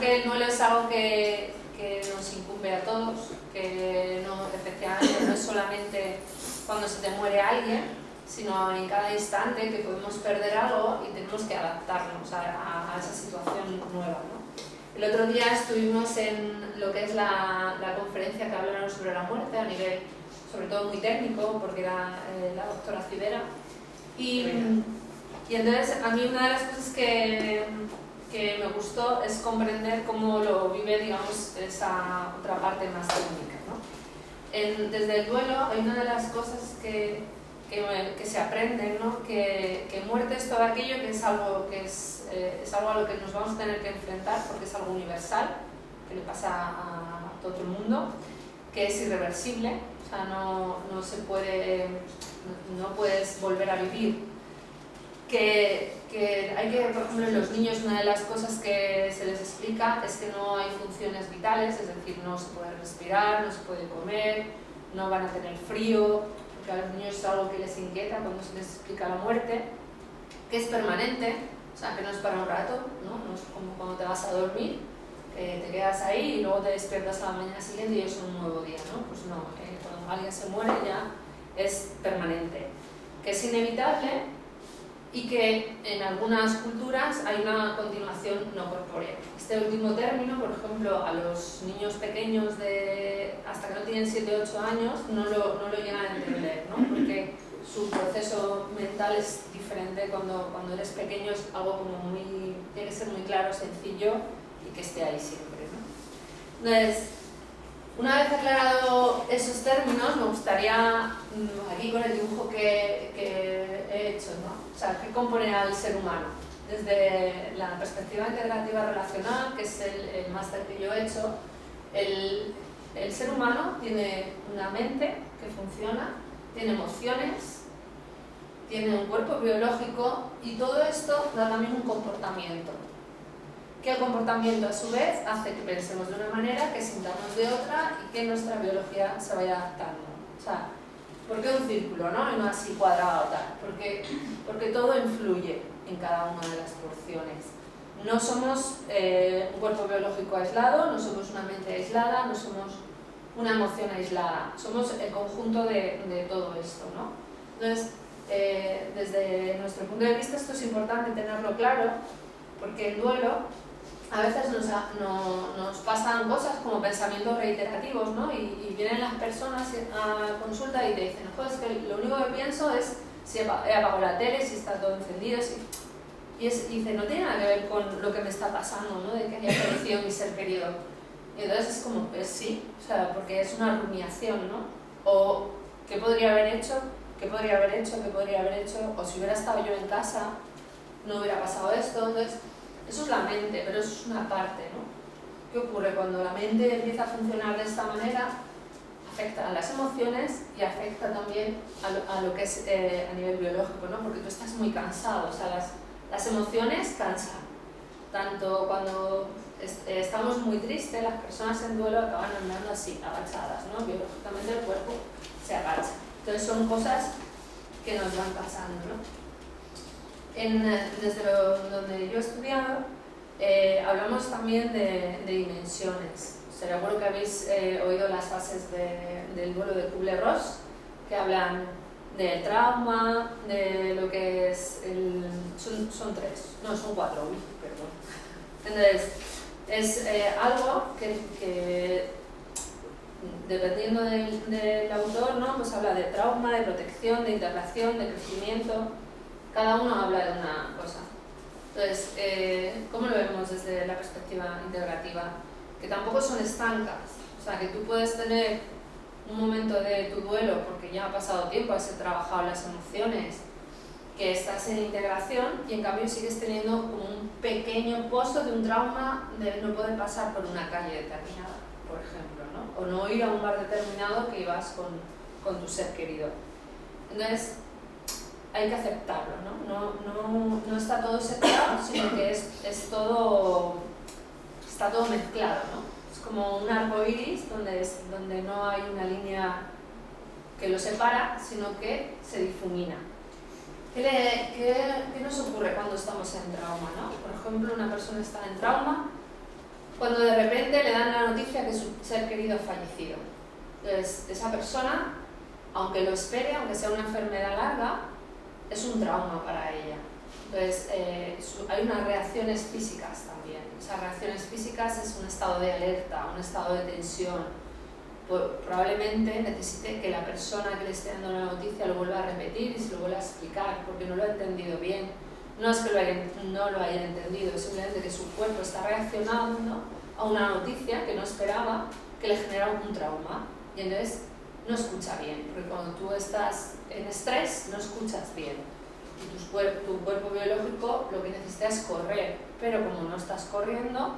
que el duelo es algo que nos incumbe a todos, que no, efectivamente no es solamente cuando se te muere alguien, sino en cada instante que podemos perder algo y tenemos que adaptarnos a esa situación nueva, ¿no? El otro día estuvimos en lo que es la conferencia que hablaron sobre la muerte a nivel, sobre todo muy técnico, porque era la doctora Cibera. Y entonces a mí una de las cosas que me gustó es comprender cómo lo vive, digamos, esa otra parte más técnica, ¿no? Desde el duelo hay una de las cosas que se aprende, ¿no? que muerte es todo aquello que es algo a lo que nos vamos a tener que enfrentar porque es algo universal, que le pasa a todo el mundo, que es irreversible, o sea, no se puede, no puedes volver a vivir, que hay que, por ejemplo, en los niños una de las cosas que se les explica es que no hay funciones vitales, es decir, no se puede respirar, no se puede comer, no van a tener frío, porque a los niños es algo que les inquieta cuando se les explica la muerte, que es permanente, o sea, que no es para un rato, no es como cuando te vas a dormir, te quedas ahí y luego te despiertas a la mañana siguiente y es un nuevo día, ¿no? Pues no, cuando alguien se muere ya es permanente, que es inevitable y que en algunas culturas hay una continuación no corpórea. Este último término, por ejemplo, a los niños pequeños hasta que no tienen 7 o 8 años no lo llegan a entender, ¿no? Porque su proceso mental es diferente cuando eres pequeño, es algo como tiene que ser muy claro, sencillo y que esté ahí siempre, ¿no? Entonces, una vez aclarado esos términos, me gustaría, aquí con el dibujo que he hecho, ¿no? O sea, ¿qué compone al ser humano? Desde la perspectiva integrativa relacional, que es el máster que yo he hecho, el ser humano tiene una mente que funciona, tiene emociones, tiene un cuerpo biológico y todo esto da también un comportamiento. Que el comportamiento a su vez hace que pensemos de una manera, que sintamos de otra y que nuestra biología se vaya adaptando. O sea, ¿por qué un círculo, no? Y no así cuadrado o tal? Porque todo influye en cada una de las porciones. No somos un cuerpo biológico aislado, no somos una mente aislada, no somos una emoción aislada. Somos el conjunto de todo esto, ¿no? Entonces, desde nuestro punto de vista esto es importante tenerlo claro, porque el duelo a veces nos pasan cosas como pensamientos reiterativos, ¿no? Y vienen las personas a consulta y te dicen, joder, es que lo único que pienso es si he apagado la tele, si está todo encendido, y dice, no tiene nada que ver con lo que me está pasando, ¿no? De que haya fallecido mi ser querido. Y entonces es como, pues sí, o sea, porque es una rumiación, ¿no? O, ¿qué podría haber hecho? ¿Qué podría haber hecho? ¿Qué podría haber hecho? O si hubiera estado yo en casa, no hubiera pasado esto. Entonces, eso es la mente, pero eso es una parte, ¿no? ¿Qué ocurre? Cuando la mente empieza a funcionar de esta manera, afecta a las emociones y afecta también a lo que es a nivel biológico, ¿no? Porque tú estás muy cansado, o sea, las emociones cansan. Tanto cuando estamos muy tristes, las personas en duelo acaban andando así, agachadas, ¿no? Biológicamente el cuerpo se agacha. Entonces son cosas que nos van pasando, ¿no? Desde donde yo he estudiado, hablamos también de dimensiones. Seguro que habéis oído las fases del duelo de Kubler-Ross, que hablan del trauma, de lo que es son 3, no, son 4, perdón. Entonces, es algo que dependiendo del autor, ¿no? Pues habla de trauma, de protección, de integración, de crecimiento. Cada uno habla de una cosa. Entonces, ¿cómo lo vemos desde la perspectiva integrativa? Que tampoco son estancas. O sea, que tú puedes tener un momento de tu duelo porque ya ha pasado tiempo, has trabajado las emociones, que estás en integración y en cambio sigues teniendo como un pequeño pozo de un trauma de no poder pasar por una calle determinada, por ejemplo, ¿no? O no ir a un bar determinado que ibas con tu ser querido. Entonces, hay que aceptarlo, ¿no? No está todo separado, sino que está todo mezclado, ¿no? Es como un arco iris donde no hay una línea que lo separa, sino que se difumina. ¿Qué nos ocurre cuando estamos en trauma, ¿no? Por ejemplo, una persona está en trauma cuando de repente le dan la noticia que su ser querido ha fallecido. Entonces, esa persona, aunque lo espere, aunque sea una enfermedad larga, es un trauma para ella. Entonces, hay unas reacciones físicas también. Esas reacciones físicas es un estado de alerta, un estado de tensión. Probablemente necesite que la persona que le esté dando la noticia lo vuelva a repetir y se lo vuelva a explicar, porque no lo ha entendido bien. No es que no lo haya entendido, simplemente que su cuerpo está reaccionando a una noticia que no esperaba, que le genera un trauma. Y entonces no escucha bien, porque cuando tú estás en estrés no escuchas bien. Y tu cuerpo biológico lo que necesita es correr, pero como no estás corriendo,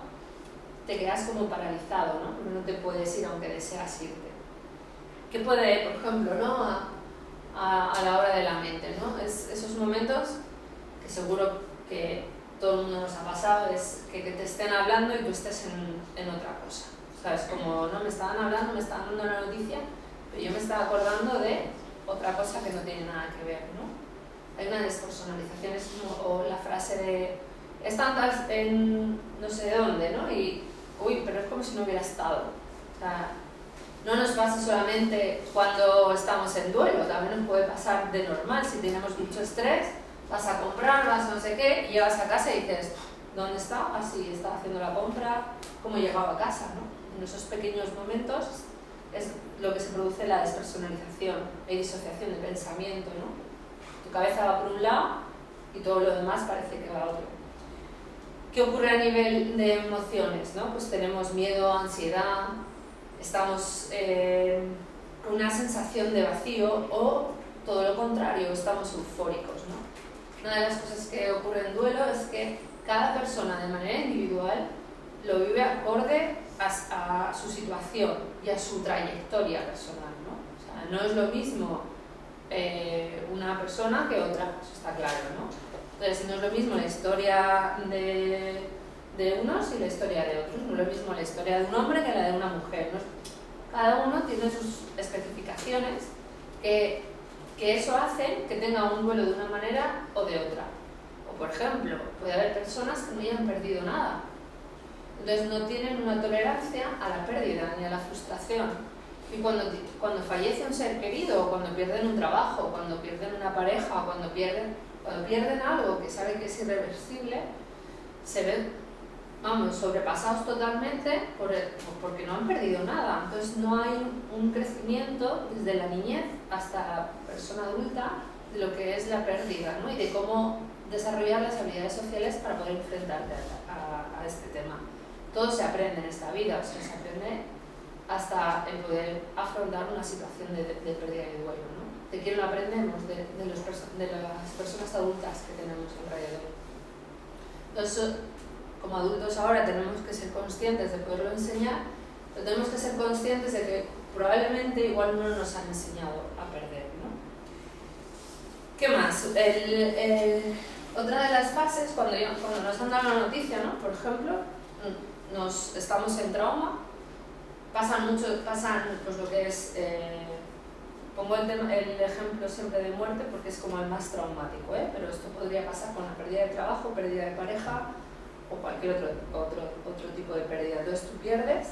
te quedas como paralizado, ¿no? Porque no te puedes ir aunque deseas irte. ¿Qué puede, por ejemplo, ¿no? a la hora de la mente, ¿no? Esos momentos que seguro que todo el mundo nos ha pasado, es que te estén hablando y tú estés en otra cosa. ¿Sabes? Como, no, me estaban hablando, me estaban dando la noticia, pero yo me estaba acordando de otra cosa que no tiene nada que ver, ¿no? Hay una despersonalización, es como o la frase de están en no sé de dónde, ¿no? Y, uy, pero es como si no hubiera estado. O sea, no nos pasa solamente cuando estamos en duelo, también nos puede pasar de normal, si tenemos mucho estrés, vas a comprar, vas a no sé qué, y llegas a casa y dices, ¿dónde está? Así, estaba haciendo la compra, ¿cómo llegaba a casa, no? En esos pequeños momentos es lo que se produce la despersonalización, la disociación de pensamiento, ¿no? Tu cabeza va por un lado y todo lo demás parece que va a otro. ¿Qué ocurre a nivel de emociones, no? Pues tenemos miedo, ansiedad, estamos con una sensación de vacío o todo lo contrario, estamos eufóricos, ¿no? Una de las cosas que ocurre en duelo es que cada persona de manera individual lo vive acorde a su situación y a su trayectoria personal, ¿no? O sea, no es lo mismo una persona que otra, eso está claro, ¿no? Entonces, no es lo mismo la historia de unos y la historia de otros, no es lo mismo la historia de un hombre que la de una mujer, ¿no? Cada uno tiene sus especificaciones que eso hace que tenga un duelo de una manera o de otra. O, por ejemplo, puede haber personas que no hayan perdido nada, entonces no tienen una tolerancia a la pérdida ni a la frustración. Y cuando fallece un ser querido, o cuando pierden un trabajo, cuando pierden una pareja, o cuando pierden algo que saben que es irreversible, se ven, vamos, sobrepasados totalmente porque no han perdido nada. Entonces no hay un crecimiento desde la niñez hasta la persona adulta de lo que es la pérdida, ¿no? Y de cómo desarrollar las habilidades sociales para poder enfrentarte a este tema. Todo se aprende en esta vida, o sea, se aprende hasta el poder afrontar una situación de pérdida y duelo, ¿no? ¿De quién lo aprendemos? De las personas adultas que tenemos alrededor. Entonces, como adultos ahora tenemos que ser conscientes de poderlo enseñar, pero tenemos que ser conscientes de que probablemente igual no nos han enseñado a perder, ¿no? ¿Qué más? Otra de las fases, cuando nos han dado la noticia, ¿no? Por ejemplo, estamos en trauma, pasan pues lo que es, pongo el ejemplo siempre de muerte porque es como el más traumático, pero esto podría pasar con la pérdida de trabajo, pérdida de pareja o cualquier otro tipo de pérdida. Entonces tú pierdes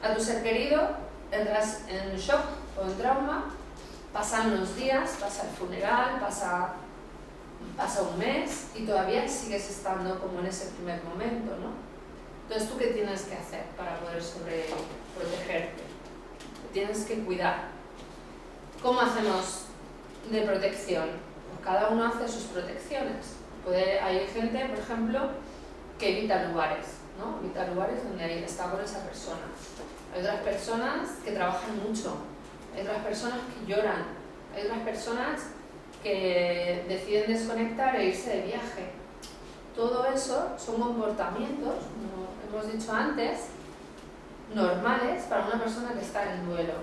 a tu ser querido, entras en shock o en trauma, pasan unos días, pasa el funeral, pasa un mes y todavía sigues estando como en ese primer momento, ¿no? Entonces, ¿tú qué tienes que hacer para poder protegerte? Tienes que cuidar. ¿Cómo hacemos de protección? Pues cada uno hace sus protecciones. Hay gente, por ejemplo, que evita lugares, ¿no? Evita lugares donde está con esa persona. Hay otras personas que trabajan mucho. Hay otras personas que lloran. Hay otras personas que deciden desconectar e irse de viaje. Todo eso son comportamientos, como hemos dicho antes, normales para una persona que está en duelo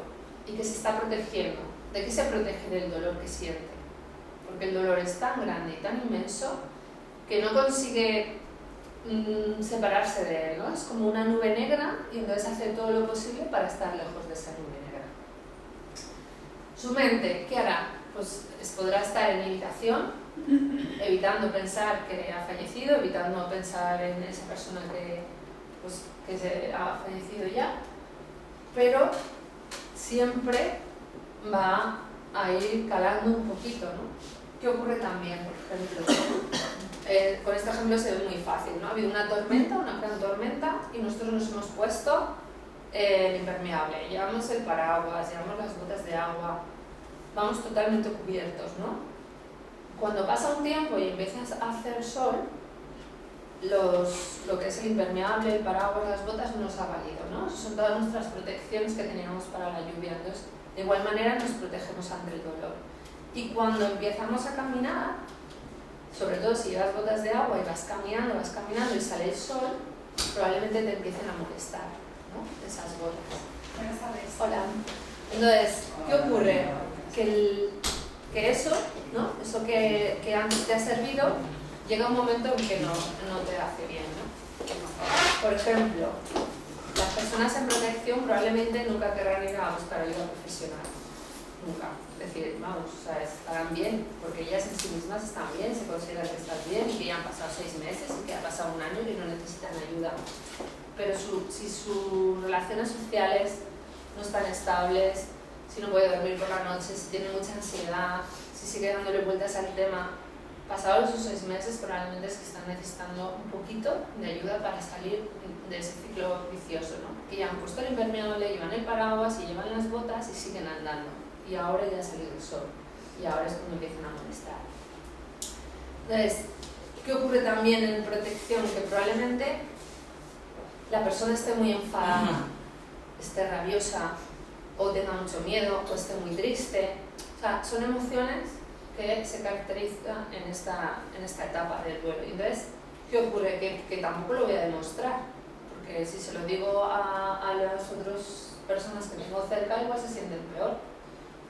y que se está protegiendo. ¿De qué se protege? Del dolor que siente? Porque el dolor es tan grande y tan inmenso que no consigue separarse de él, ¿no? Es como una nube negra y entonces hace todo lo posible para estar lejos de esa nube negra. Su mente, ¿qué hará? Pues podrá estar en evitación, evitando pensar que ha fallecido, evitando pensar en esa persona que pues, que se ha fallecido ya, pero siempre va a ir calando un poquito, ¿no? ¿Qué ocurre también, por ejemplo? Con este ejemplo se ve muy fácil, ¿no? Ha habido una tormenta, una gran tormenta, y nosotros nos hemos puesto el impermeable, llevamos el paraguas, llevamos las botas de agua, vamos totalmente cubiertos, ¿no? Cuando pasa un tiempo y empiezas a hacer sol, lo que es el impermeable, el paraguas, las botas no nos ha valido, ¿no? Son todas nuestras protecciones que teníamos para la lluvia, entonces de igual manera nos protegemos ante el dolor. Y cuando empezamos a caminar, sobre todo si llevas botas de agua y vas caminando y sale el sol, probablemente te empiecen a molestar, ¿no? Esas botas. Buenas tardes. Hola. Entonces, ¿qué ocurre? Que eso, ¿no? Eso que antes te ha servido, llega un momento en que no te hace bien, ¿no? Por ejemplo, las personas en protección probablemente nunca querrán ir a buscar ayuda profesional. Nunca. Es decir, vamos, o sea, estarán bien, porque ellas en sí mismas están bien, se consideran que están bien y que ya han pasado 6 meses y que ha pasado un año y no necesitan ayuda. Pero si sus relaciones sociales no están estables, si no puede dormir por la noche, si tiene mucha ansiedad, si sigue dándole vueltas al tema, pasados esos 6 meses probablemente es que están necesitando un poquito de ayuda para salir de ese ciclo vicioso, ¿no? Que ya han puesto el impermeable, llevan el paraguas y llevan las botas y siguen andando. Y ahora ya ha salido el sol. Y ahora es cuando empiezan a molestar. Entonces, ¿qué ocurre también en protección? Que probablemente la persona esté muy enfadada, esté rabiosa, o tenga mucho miedo, o esté muy triste. O sea, son emociones que se caracterizan en esta etapa del duelo. Entonces, ¿qué ocurre? Que tampoco lo voy a demostrar, porque si se lo digo a las otras personas que tengo cerca, igual se sienten peor,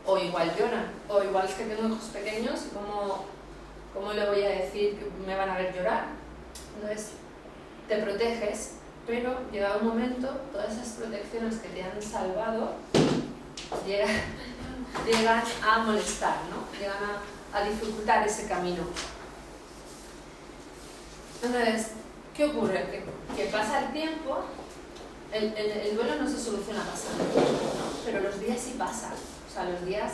o igual lloran, o igual es que tengo hijos pequeños y ¿cómo le voy a decir que me van a ver llorar? Entonces, te proteges, pero llegado un momento, todas esas protecciones que te han salvado llegan a molestar, ¿no? Llegan a dificultar ese camino. Entonces, ¿qué ocurre? Que pasa el tiempo, el duelo no se soluciona pasando, ¿no? Pero los días sí pasan. O sea, los días,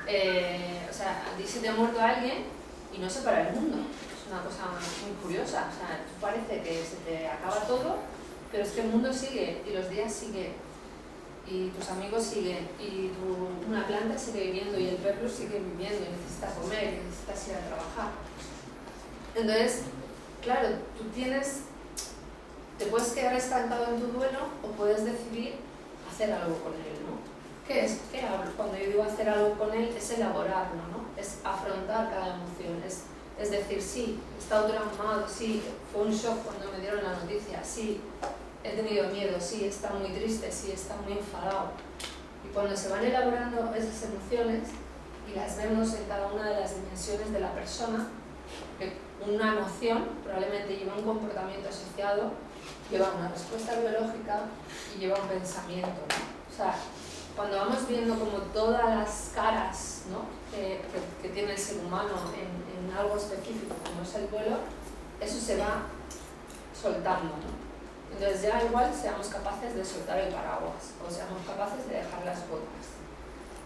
a ti se te ha muerto alguien y no se para el mundo. Es una cosa muy curiosa. O sea, parece que se te acaba todo, pero es que el mundo sigue y los días siguen. Y tus amigos siguen, y una planta sigue viviendo, y el perro sigue viviendo, y necesita comer, y necesitas ir a trabajar. Entonces, claro, te puedes quedar estancado en tu duelo o puedes decidir hacer algo con él, ¿no? ¿Qué es? ¿Qué hablo? Cuando yo digo hacer algo con él, es elaborarlo, ¿no? Es afrontar cada emoción, es decir, sí, he estado traumado, sí, fue un shock cuando me dieron la noticia, sí, he tenido miedo, sí, está muy triste, sí, está muy enfadado. Y cuando se van elaborando esas emociones y las vemos en cada una de las dimensiones de la persona, que una emoción probablemente lleva un comportamiento asociado, lleva una respuesta biológica y lleva un pensamiento, ¿no? O sea, cuando vamos viendo como todas las caras, ¿no? que tiene el ser humano en algo específico como es el duelo, eso se va soltando, ¿no? Entonces ya igual seamos capaces de soltar el paraguas o seamos capaces de dejar las botas.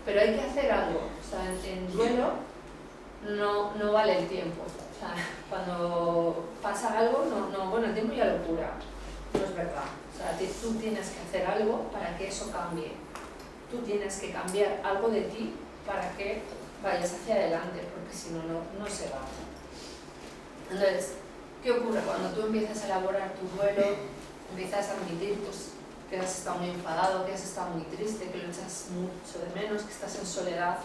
Pero hay que hacer algo. O sea, en duelo no vale el tiempo. O sea, cuando pasa algo, bueno, el tiempo ya lo cura. No es verdad. O sea, tú tienes que hacer algo para que eso cambie. Tú tienes que cambiar algo de ti para que vayas hacia adelante, porque si no, no se va. Entonces, ¿qué ocurre cuando tú empiezas a elaborar tu duelo? Empiezas a admitir pues, que has estado muy enfadado, que has estado muy triste, que lo echas mucho de menos, que estás en soledad,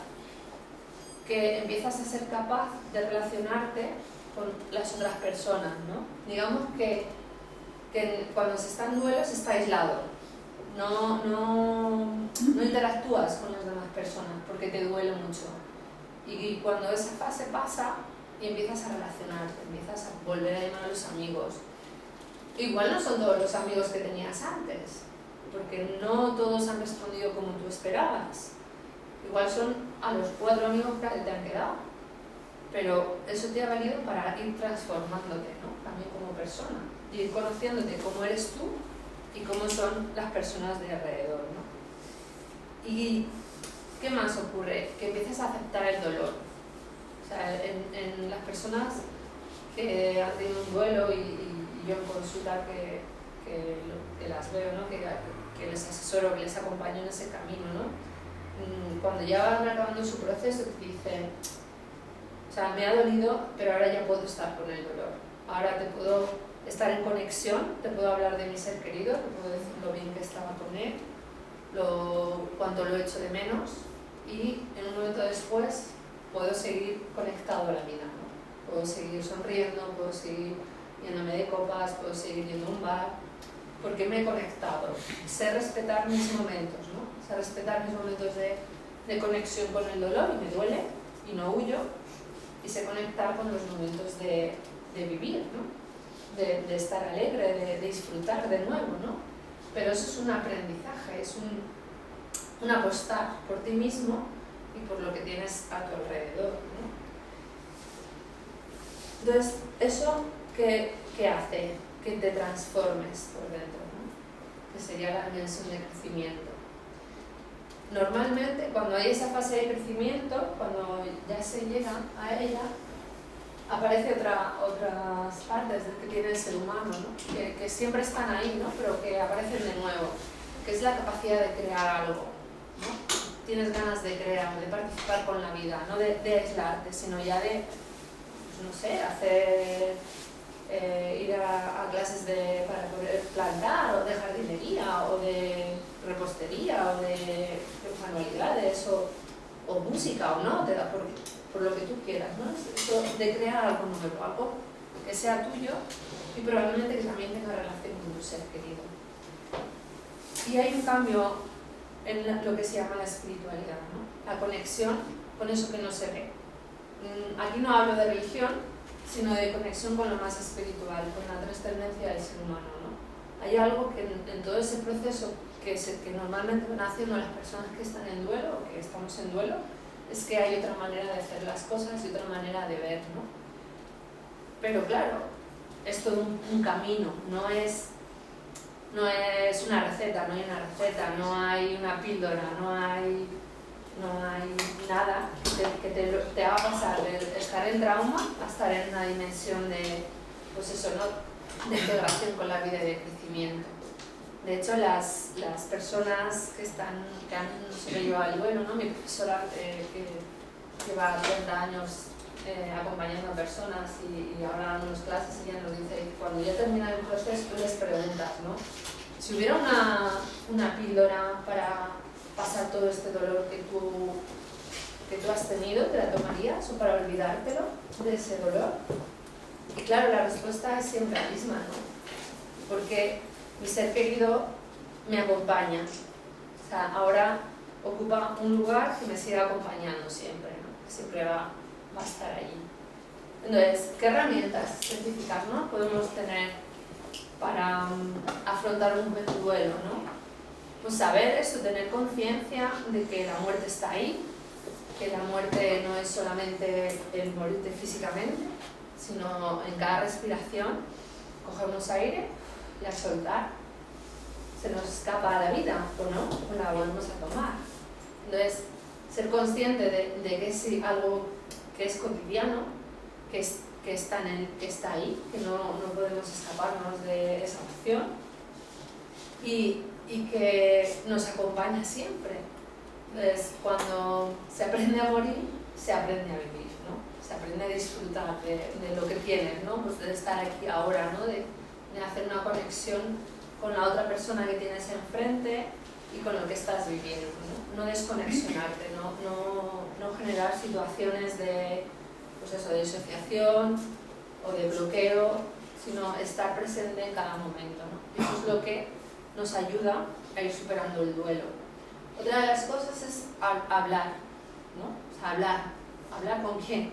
que empiezas a ser capaz de relacionarte con las otras personas, ¿no? Digamos que cuando se está en duelo se está aislado, no interactúas con las demás personas porque te duele mucho. Y cuando esa fase pasa y empiezas a relacionarte, empiezas a volver a llamar a los amigos. Igual no son todos los amigos que tenías antes, porque no todos han respondido como tú esperabas. Igual son a los 4 amigos que te han quedado, pero eso te ha valido para ir transformándote, ¿no? También como persona, y ir conociéndote cómo eres tú y cómo son las personas de alrededor, ¿no? ¿Y qué más ocurre? Que empiezas a aceptar el dolor. O sea, en las personas que han tenido un duelo y yo en consulta que las veo, ¿no? que les asesoro, que les acompaño en ese camino, ¿no? Cuando ya van acabando su proceso te dicen, o sea, me ha dolido, pero ahora ya puedo estar con el dolor. Ahora te puedo estar en conexión, te puedo hablar de mi ser querido, te puedo decir lo bien que estaba con él, cuánto lo echo de menos, y en un momento después puedo seguir conectado a la vida, ¿no? Puedo seguir sonriendo, puedo seguir yéndome de copas, puedo seguir yendo a un bar, porque me he conectado. Sé respetar mis momentos, ¿no? Sé respetar mis momentos de conexión con el dolor, y me duele, y no huyo, y sé conectar con los momentos de vivir, ¿no? De estar alegre, de disfrutar de nuevo, ¿no? Pero eso es un aprendizaje, es un apostar por ti mismo y por lo que tienes a tu alrededor, ¿no? Entonces, ¿eso qué hace? Que te transformes por dentro, ¿no? Que sería la dimensión de crecimiento. Normalmente, cuando hay esa fase de crecimiento, cuando ya se llega a ella, aparece otras partes que tiene el ser humano, ¿no? que siempre están ahí, ¿no? Pero que aparecen de nuevo, que es la capacidad de crear algo, ¿no? Tienes ganas de crear, de participar con la vida, no de aislarte, sino ya de, pues no sé, hacer, ir a clases para poder plantar, o de jardinería, o de repostería, o de manualidades, o música, o no, por lo que tú quieras, ¿no? Eso de crear algo nuevo, algo que sea tuyo y probablemente que también tenga relación con tu ser querido. Y hay un cambio en lo que se llama la espiritualidad, ¿no? La conexión con eso que no se ve. Aquí no hablo de religión, sino de conexión con lo más espiritual, con la trascendencia del ser humano, ¿no? Hay algo que en todo ese proceso que normalmente van haciendo las personas que están en duelo, o que estamos en duelo, es que hay otra manera de hacer las cosas y otra manera de ver, ¿no? Pero claro, es todo un camino, no es una receta, no hay una receta, no hay una píldora, no hay nada que te haga pasar de estar en trauma a estar en una dimensión de, pues eso, ¿no? De integración con la vida y de crecimiento. De hecho, las personas que han sobrellevado el duelo, ¿no? Mi profesora que lleva 30 años acompañando a personas y ahora dándonos clases, ella nos dice que cuando ya termina el proceso tú les preguntas, ¿no? Si hubiera una píldora para pasar todo este dolor que tú has tenido, ¿te la tomarías? ¿O para olvidártelo de ese dolor? Y claro, la respuesta es siempre la misma, ¿no? Porque mi ser querido me acompaña. O sea, ahora ocupa un lugar que me sigue acompañando siempre, ¿no? Que siempre va a estar allí. Entonces, ¿qué herramientas específicas, ¿no? podemos tener para afrontar un duelo, ¿no? Pues saber eso, tener conciencia de que la muerte está ahí, que la muerte no es solamente el morirte físicamente, sino en cada respiración cogemos aire y al soltar se nos escapa la vida, o no, o la volvemos a tomar. Entonces, ser consciente de que es algo que es cotidiano, que está ahí, que no podemos escaparnos de esa opción y que nos acompaña siempre. Entonces, cuando se aprende a morir, se aprende a vivir, ¿no? Se aprende a disfrutar de lo que tienes, ¿no? Pues de estar aquí ahora, ¿no? De hacer una conexión con la otra persona que tienes enfrente y con lo que estás viviendo, ¿no? No desconexionarte, no generar situaciones de, pues eso, de disociación o de bloqueo, sino estar presente en cada momento, ¿no? Eso es lo que nos ayuda a ir superando el duelo. Otra de las cosas es hablar, ¿no? O sea, hablar con quién,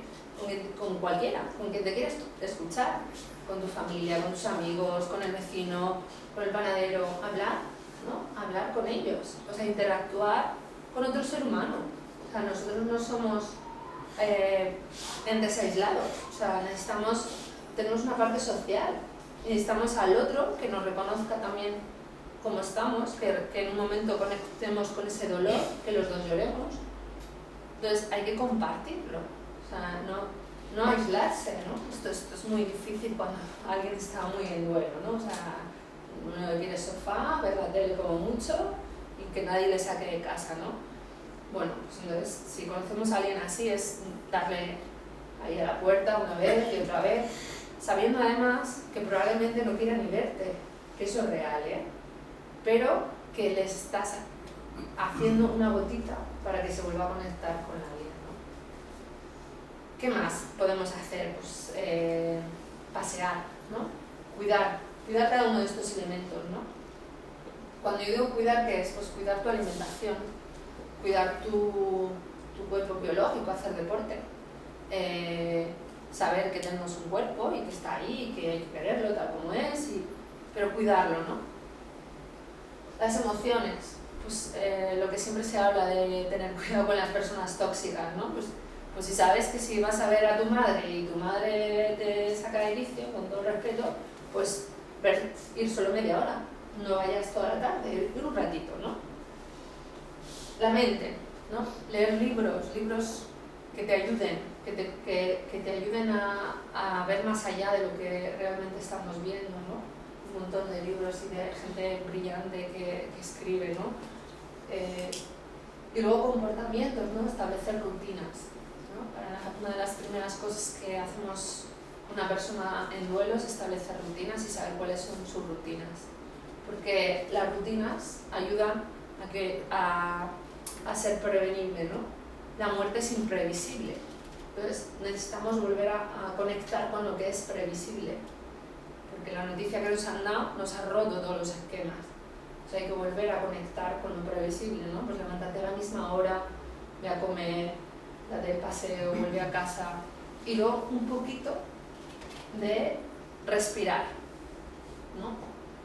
con cualquiera, con quien te quieras escuchar, con tu familia, con tus amigos, con el vecino, con el panadero, hablar con ellos, o sea, interactuar con otro ser humano. O sea, nosotros no somos entes aislados, o sea, tenemos una parte social, necesitamos al otro que nos reconozca también como estamos, que en un momento conectemos con ese dolor, que los dos lloremos. Entonces hay que compartirlo, o sea, no aislarse, ¿no? Esto es muy difícil cuando alguien está muy en duelo, ¿no? O sea, uno quiere sofá, ver la tele como mucho y que nadie le saque de casa, ¿no? Bueno, pues entonces si conocemos a alguien así es darle ahí a la puerta una vez y otra vez, sabiendo además que probablemente no quiera ni verte, que eso es real, ¿eh? Pero que les estás haciendo una gotita para que se vuelva a conectar con la vida, ¿no? ¿Qué más podemos hacer? Pues pasear, ¿no? Cuidar cada uno de estos elementos, ¿no? Cuando yo digo cuidar, ¿qué es? Pues cuidar tu alimentación, cuidar tu cuerpo biológico, hacer deporte, saber que tenemos un cuerpo y que está ahí, y que hay que quererlo tal como es, pero cuidarlo, ¿no? Las emociones, pues lo que siempre se habla de tener cuidado con las personas tóxicas, ¿no? Pues si sabes que si vas a ver a tu madre y tu madre te saca de inicio, con todo respeto, pues ir solo media hora, no vayas toda la tarde, ir un ratito, ¿no? La mente, ¿no? Leer libros que te ayuden, que te ayuden a ver más allá de lo que realmente estamos viendo, ¿no? Un montón de libros y de gente brillante que escribe, ¿no? Y luego comportamientos, ¿no? Establecer rutinas, ¿no? Una de las primeras cosas que hacemos una persona en duelo es establecer rutinas y saber cuáles son sus rutinas, porque las rutinas ayudan a ser prevenible, ¿no? La muerte es imprevisible, entonces necesitamos volver a conectar con lo que es previsible, porque la noticia que nos han dado nos ha roto todos los esquemas. O sea, hay que volver a conectar con lo previsible, ¿no? Pues levántate a la misma hora, ve a comer, date el paseo, vuelve a casa. Y luego un poquito de respirar, ¿no?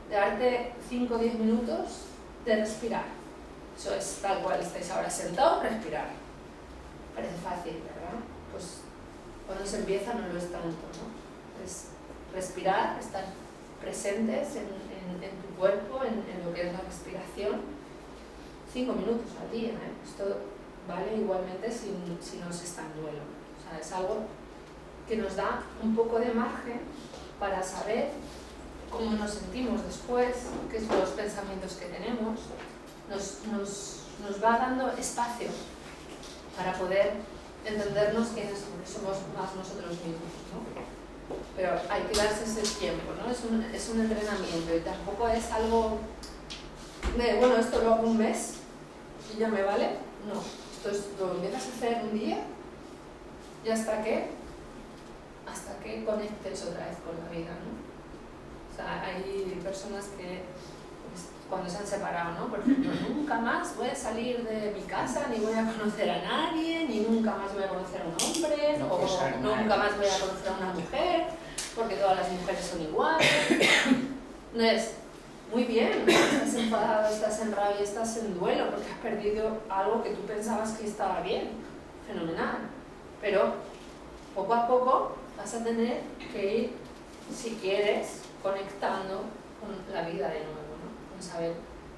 De darte 5 o 10 minutos de respirar. Eso es tal cual estáis ahora sentados, respirar. Parece fácil, ¿verdad? Pues cuando se empieza no lo es tanto, ¿no? Es respirar, estar presentes en tu cuerpo, en lo que es la respiración. 5 minutos al día, ¿eh? Esto vale igualmente si no se está en duelo. O sea, es algo que nos da un poco de margen para saber cómo nos sentimos después, qué son los pensamientos que tenemos. Nos va dando espacio para poder entendernos quiénes somos más nosotros mismos, ¿no? Pero hay que darse ese tiempo, ¿no? Es un entrenamiento y tampoco es algo de, bueno, esto lo hago un mes y ya me vale. No, esto lo empiezas a hacer un día y hasta que conectes otra vez con la vida, ¿no? O sea, hay personas que pues, cuando se han separado, ¿no? Por ejemplo, nunca más voy a salir de mi casa, ni voy a conocer a nadie, ni nunca más voy a conocer a un hombre, nunca más voy a conocer a una mujer, porque todas las mujeres son iguales. No es muy bien, estás enfadado, estás en rabia, estás en duelo, porque has perdido algo que tú pensabas que estaba bien, fenomenal. Pero poco a poco vas a tener que ir, si quieres, conectando con la vida de nuevo, ¿no? Con saber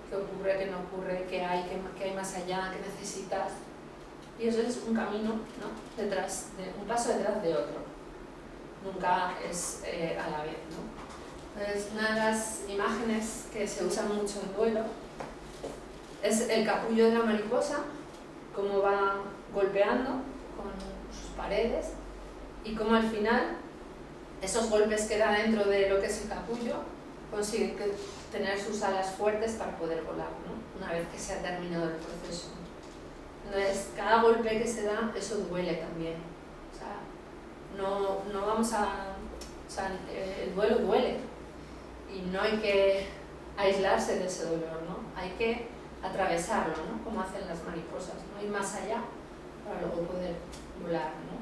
qué ocurre, qué no ocurre, qué hay más allá, qué necesitas. Y eso es un camino, ¿no? Un paso detrás de otro. Nunca es a la vez, ¿no? Entonces, una de las imágenes que se usan mucho en duelo es el capullo de la mariposa, cómo va golpeando con sus paredes y cómo al final esos golpes que da dentro de lo que es el capullo consiguen tener sus alas fuertes para poder volar, ¿no? Una vez que se ha terminado el proceso. Entonces, cada golpe que se da, eso duele también. O sea, no vamos a... O sea, el duelo duele y no hay que aislarse de ese dolor, ¿no? Hay que atravesarlo, ¿no? Como hacen las mariposas, ¿no? Ir más allá para luego poder volar, ¿no?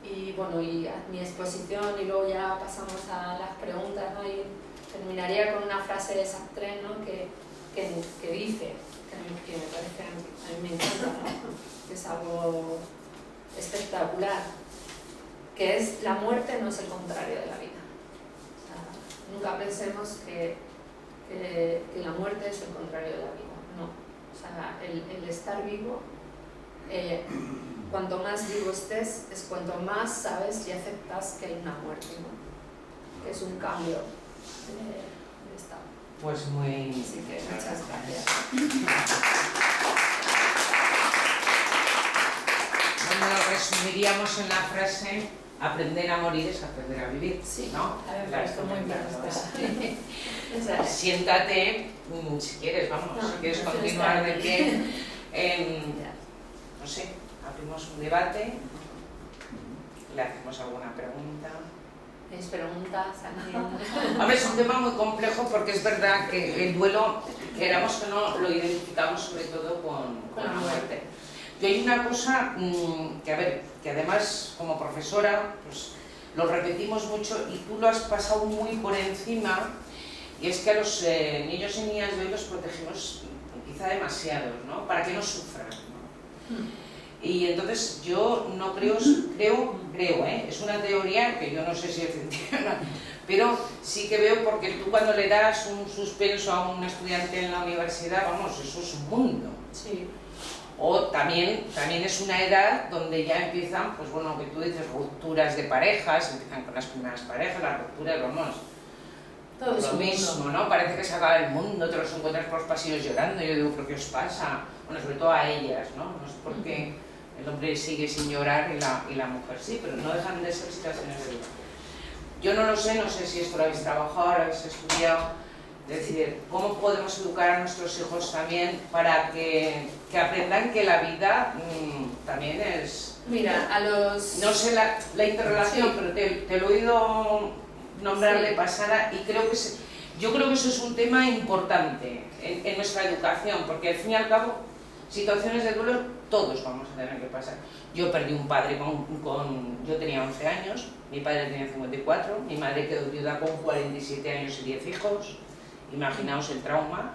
Y bueno, y mi exposición y luego ya pasamos a las preguntas, ¿no? Y terminaría con una frase de Sartre, ¿no? que dice, que me parece, a mí me encanta, ¿no? Que es algo espectacular, que es: la muerte no es el contrario de la vida. O sea, nunca pensemos que que la muerte es el contrario de la vida, no. O sea, el estar vivo, cuanto más vivo estés, es cuanto más sabes y aceptas que hay una muerte, ¿no? Que es un cambio de estado. Pues muy... Así que muchas gracias. Bueno, lo resumiríamos en la frase: aprender a morir es aprender a vivir. Sí, ¿no? me parece muy bien. Siéntate, si quieres, vamos, no, si quieres no continuar de pie. No sé, abrimos un debate, le hacemos alguna pregunta. ¿Tenéis preguntas? Hombre, es un tema muy complejo porque es verdad que el duelo, queramos que no, lo identificamos sobre todo con la muerte. Y hay una cosa que, a ver, que además como profesora, pues lo repetimos mucho y tú lo has pasado muy por encima, y es que a los niños y niñas de hoy los protegemos quizá demasiado, ¿no? Para que no sufran, ¿no? Y entonces yo no creo, es una teoría que yo no sé si es científica, pero sí que veo, porque tú cuando le das un suspenso a un estudiante en la universidad, vamos, eso es un mundo. Sí. O también es una edad donde ya empiezan, pues bueno, lo que tú dices, rupturas de parejas, empiezan con las primeras parejas, las rupturas, vamos, todo lo mismo, ¿no? Parece que se acaba el mundo, te los encuentras por los pasillos llorando, y yo digo, ¿pero qué os pasa? Bueno, sobre todo a ellas, ¿no? No sé por qué el hombre sigue sin llorar y la mujer sí, pero no dejan de ser situaciones de vida. Yo no lo sé, no sé si esto lo habéis trabajado, lo habéis estudiado. Es decir, ¿cómo podemos educar a nuestros hijos también para que aprendan que la vida también es... Mira, a los... No sé la interrelación, sí, pero te lo he oído nombrar de pasada, y creo que yo creo que eso es un tema importante en nuestra educación, porque al fin y al cabo, situaciones de duelo todos vamos a tener que pasar. Yo perdí un padre yo tenía 11 años, mi padre tenía 54, mi madre quedó viuda con 47 años y 10 hijos. Imaginaos el trauma.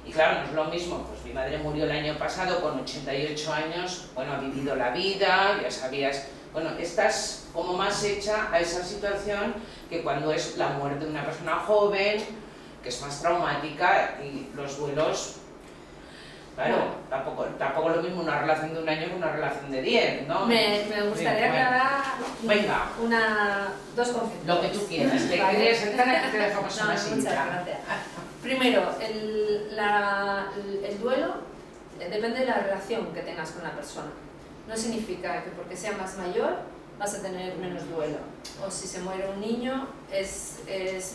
Y claro, no es lo mismo, pues mi madre murió el año pasado con 88 años, bueno, ha vivido la vida, ya sabías, bueno, estás como más hecha a esa situación que cuando es la muerte de una persona joven, que es más traumática, y los duelos, claro, tampoco es lo mismo una relación de un año que una relación de 10, ¿no? Me gustaría aclarar dos conceptos. Lo que tú quieras, te quieres sentar y te dejamos una silla. Muchas gracias. Primero, el duelo depende de la relación que tengas con la persona. No significa que porque sea más mayor vas a tener menos duelo. O si se muere un niño es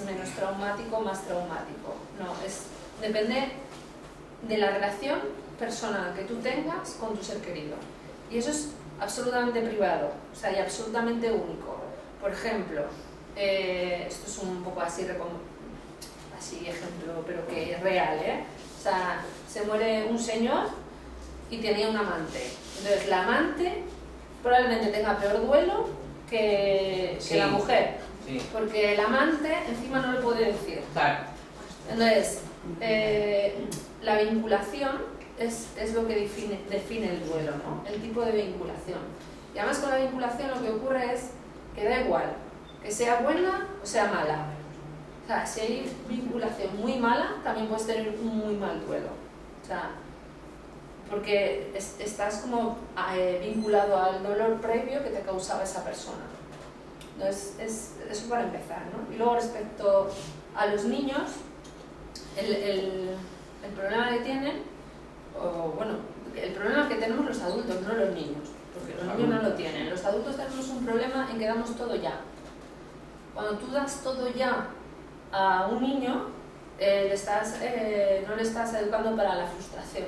menos traumático, más traumático. No, depende de la relación personal que tú tengas con tu ser querido. Y eso es absolutamente privado, o sea, y absolutamente único. Por ejemplo, esto es un poco así ejemplo, pero que es real, ¿eh? O sea, se muere un señor y tenía un amante. Entonces, la amante probablemente tenga peor duelo que la mujer, sí, porque el amante encima no le puede decir. Claro. Entonces, la vinculación es lo que define el duelo, ¿no? El tipo de vinculación. Y además con la vinculación lo que ocurre es que da igual que sea buena o sea mala. O sea, si hay vinculación muy mala, también puedes tener un muy mal duelo. O sea, porque estás como vinculado al dolor previo que te causaba esa persona. Entonces, eso para empezar, ¿no? Y luego respecto a los niños, el problema que tienen, el problema que tenemos los adultos, no los niños, porque los niños no lo tienen. Los adultos tenemos un problema en que damos todo ya. Cuando tú das todo ya a un niño, no le estás educando para la frustración,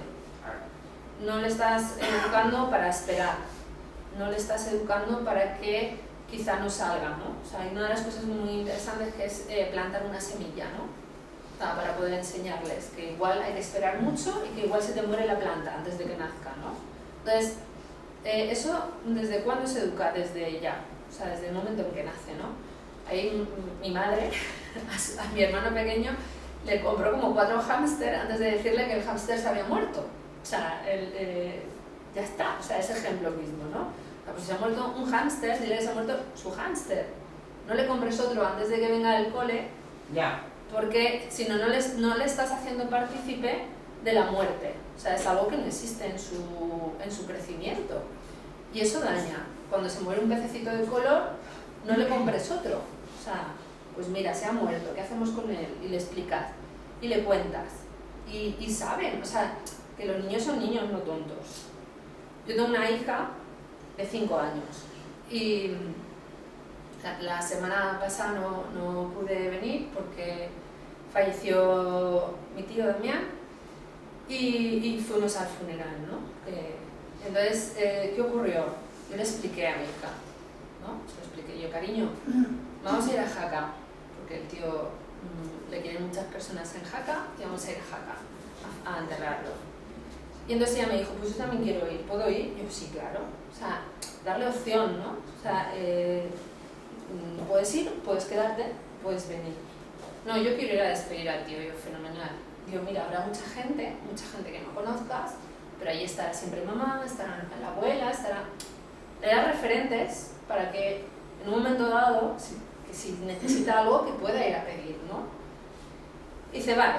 no le estás educando para esperar, no le estás educando para que quizá no salga, ¿no? O sea, hay una de las cosas muy interesantes que es plantar una semilla, ¿no? Para poder enseñarles que igual hay que esperar mucho y que igual se te muere la planta antes de que nazca, ¿no? Entonces, eso, ¿desde cuándo se educa? Desde ya, o sea, desde el momento en que nace, ¿no? Ahí mi madre, a mi hermano pequeño, le compró como 4 hámster antes de decirle que el hámster se había muerto. O sea, ya está, o sea, ese ejemplo mismo, ¿no? O sea, pues si se ha muerto un hámster, dile que se ha muerto su hámster. No le compres otro antes de que venga del cole. Ya. porque si no, no le estás haciendo partícipe de la muerte. O sea, es algo que no existe en su crecimiento. Y eso daña. Cuando se muere un pececito de color, no le compres otro. O sea, pues mira, se ha muerto, ¿qué hacemos con él? Y le explicas, y le cuentas. Y saben, o sea, que los niños son niños, no tontos. Yo tengo una hija de 5 años y la semana pasada no pude venir porque falleció mi tío Damián y fuimos al funeral, ¿no? Entonces, ¿qué ocurrió? Yo le expliqué a mi hija, ¿no? Se lo expliqué yo, cariño, vamos a ir a Jaca, porque el tío le quieren muchas personas en Jaca y vamos a ir a Jaca a enterrarlo. Y entonces ella me dijo, pues yo también quiero ir, ¿puedo ir? Y yo, sí, claro. O sea, darle opción, ¿no? O sea, puedes ir, puedes quedarte, puedes venir. No, yo quiero ir a despedir al tío, yo, fenomenal. Digo, mira, habrá mucha gente que no conozcas, pero ahí estará siempre mamá, estará la abuela, estará... Le das referentes para que en un momento dado, si necesita algo, que pueda ir a pedir, ¿no? Y dice, vale.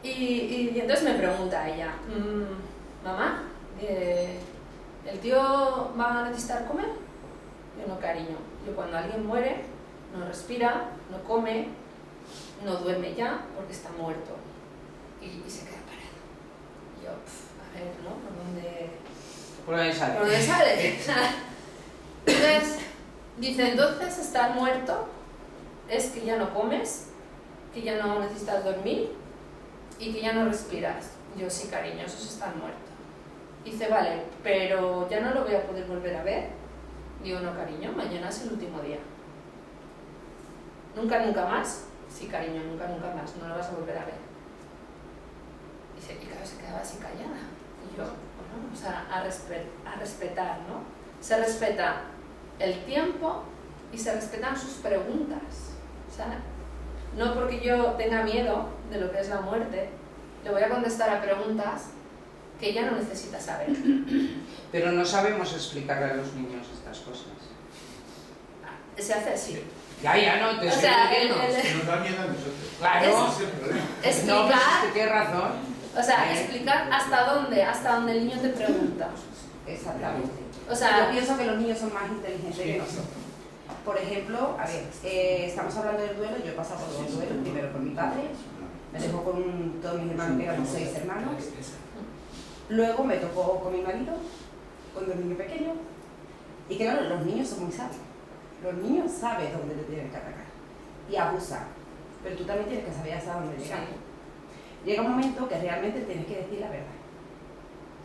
Y entonces me pregunta ella, mamá, ¿el tío va a necesitar comer? Yo, no, cariño. Yo, cuando alguien muere, no respira, no come, no duerme ya porque está muerto. Y se queda parado. Y yo, a ver, ¿no? ¿Por dónde sale? ¿Por dónde sale? Entonces, dice, entonces estar muerto es que ya no comes, que ya no necesitas dormir y que ya no respiras. Yo, sí, cariño, eso es estar muerto. Dice, vale, pero ya no lo voy a poder volver a ver. Digo, no, cariño, mañana es el último día. ¿Nunca, nunca más? Sí, cariño, nunca, nunca más, no lo vas a volver a ver. Y claro, se quedaba así callada. Y yo, bueno, o sea, a respetar, ¿no? Se respeta el tiempo y se respetan sus preguntas. O sea, no porque yo tenga miedo de lo que es la muerte, le voy a contestar a preguntas que ella no necesita saber. Pero no sabemos explicarle a los niños estas cosas. Se hace así. Ya, no, te estoy diciendo. Nos da miedo a nosotros. Claro. Explicar, no, pues tienes razón. O sea, explicar hasta dónde el niño te pregunta. Exactamente. O sea, yo pienso que los niños son más inteligentes que nosotros. Por ejemplo, a ver, estamos hablando del duelo, yo he pasado por dos duelos, primero por mi padre, me dejó con todos mis hermanos, que éramos 6 hermanos, luego me tocó con mi marido, con 2 niños pequeños, y claro, los niños son muy sabios, los niños saben dónde te tienen que atacar, y abusan, pero tú también tienes que saber hasta dónde llegar. Llega un momento que realmente tienes que decir la verdad.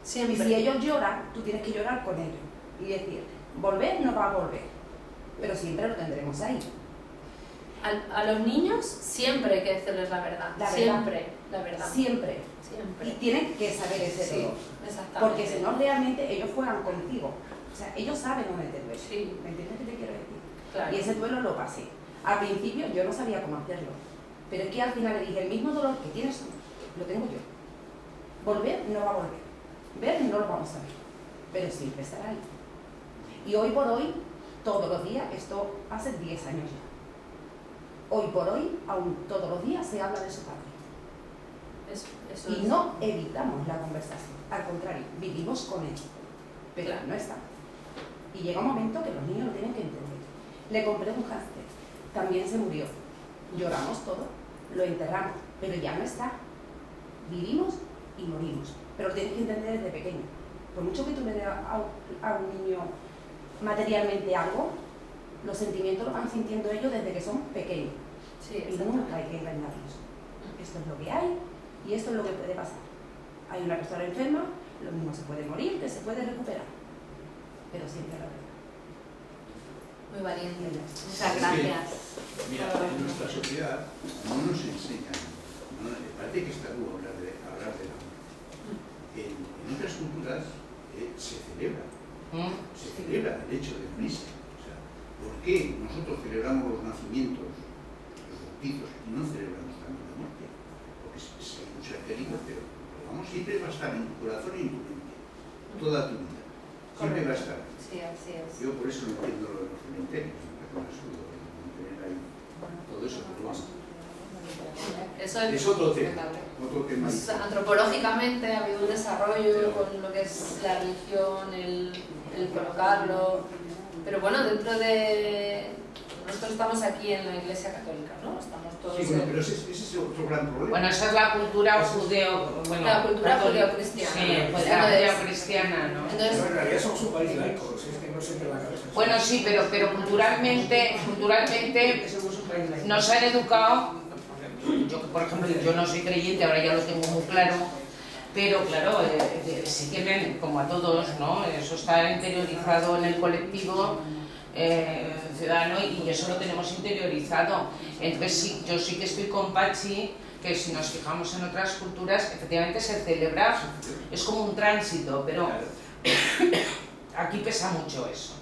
Siempre. Y si ellos lloran, tú tienes que llorar con ellos, y decir, volver no va a volver. Pero siempre lo tendremos ahí. A los niños siempre hay que decirles la verdad. Siempre, la verdad. Siempre. Siempre. Y tienen que saber ese dolor. Exactamente. Porque si no, realmente ellos juegan contigo. O sea, ellos saben dónde te duele. Sí. ¿Me entiendes qué te quiero decir? Claro. Y ese duelo lo pasé. Al principio yo no sabía cómo hacerlo. Pero es que al final le dije, el mismo dolor que tienes tú, lo tengo yo. Volver no va a volver. Ver no lo vamos a ver. Pero siempre estará ahí. Y hoy por hoy, todos los días, esto hace 10 años ya. Hoy por hoy, aún todos los días se habla de su padre. Eso Y no evitamos la conversación, al contrario, vivimos con él, pero Claro. no está. Y llega un momento que los niños lo tienen que entender. Le compré un hámster, también se murió. Lloramos todo, lo enterramos, pero ya no está. Vivimos y morimos, pero lo tienes que entender desde pequeño. Por mucho que tú le des a un niño materialmente algo, los sentimientos los van sintiendo ellos desde que son pequeños. Sí, Y nunca hay que engañarlos. Esto es lo que hay y esto es lo que puede pasar. Hay una persona enferma, lo mismo se puede morir, que se puede recuperar. Pero siempre la verdad. Muy valiente. Muchas Es que, gracias. mira, en nuestra sociedad no nos enseñan, parece que está duro hablar de la muerte. En otras culturas se celebra el hecho de morirse. O sea, ¿por qué nosotros celebramos los nacimientos, los bautizos, y no celebramos también la muerte? Porque hay un ser querido, pero vamos, siempre va a estar en tu corazón y en tu mente, toda tu vida. Siempre va a estar. Sí, así es. Yo por eso no entiendo lo de los cementerios, me parece un absurdo mantener ahí todo eso, pero vamos. Eso Es otro tema. Pues, antropológicamente ha habido un desarrollo con lo que es la religión, el colocarlo, pero bueno, dentro de... Nosotros estamos aquí en la Iglesia Católica, ¿no? Estamos todos... Sí, bueno, pero ese es otro gran problema. Bueno, esa es la cultura judeo... Bueno, la cultura judeo-cristiana. Sí, pues la judeo-cristiana, ¿no? Entonces, Pero en realidad somos un país laico, es que no siempre la cabeza. Bueno, sí, pero culturalmente nos han educado. Yo, por ejemplo, yo no soy creyente, ahora ya lo tengo muy claro, pero claro, sí que ven, como a todos, ¿no? Eso está interiorizado en el colectivo ciudadano y eso lo tenemos interiorizado. Entonces sí, yo sí que estoy con Pachi, que si nos fijamos en otras culturas, efectivamente se celebra, es como un tránsito, pero aquí pesa mucho eso.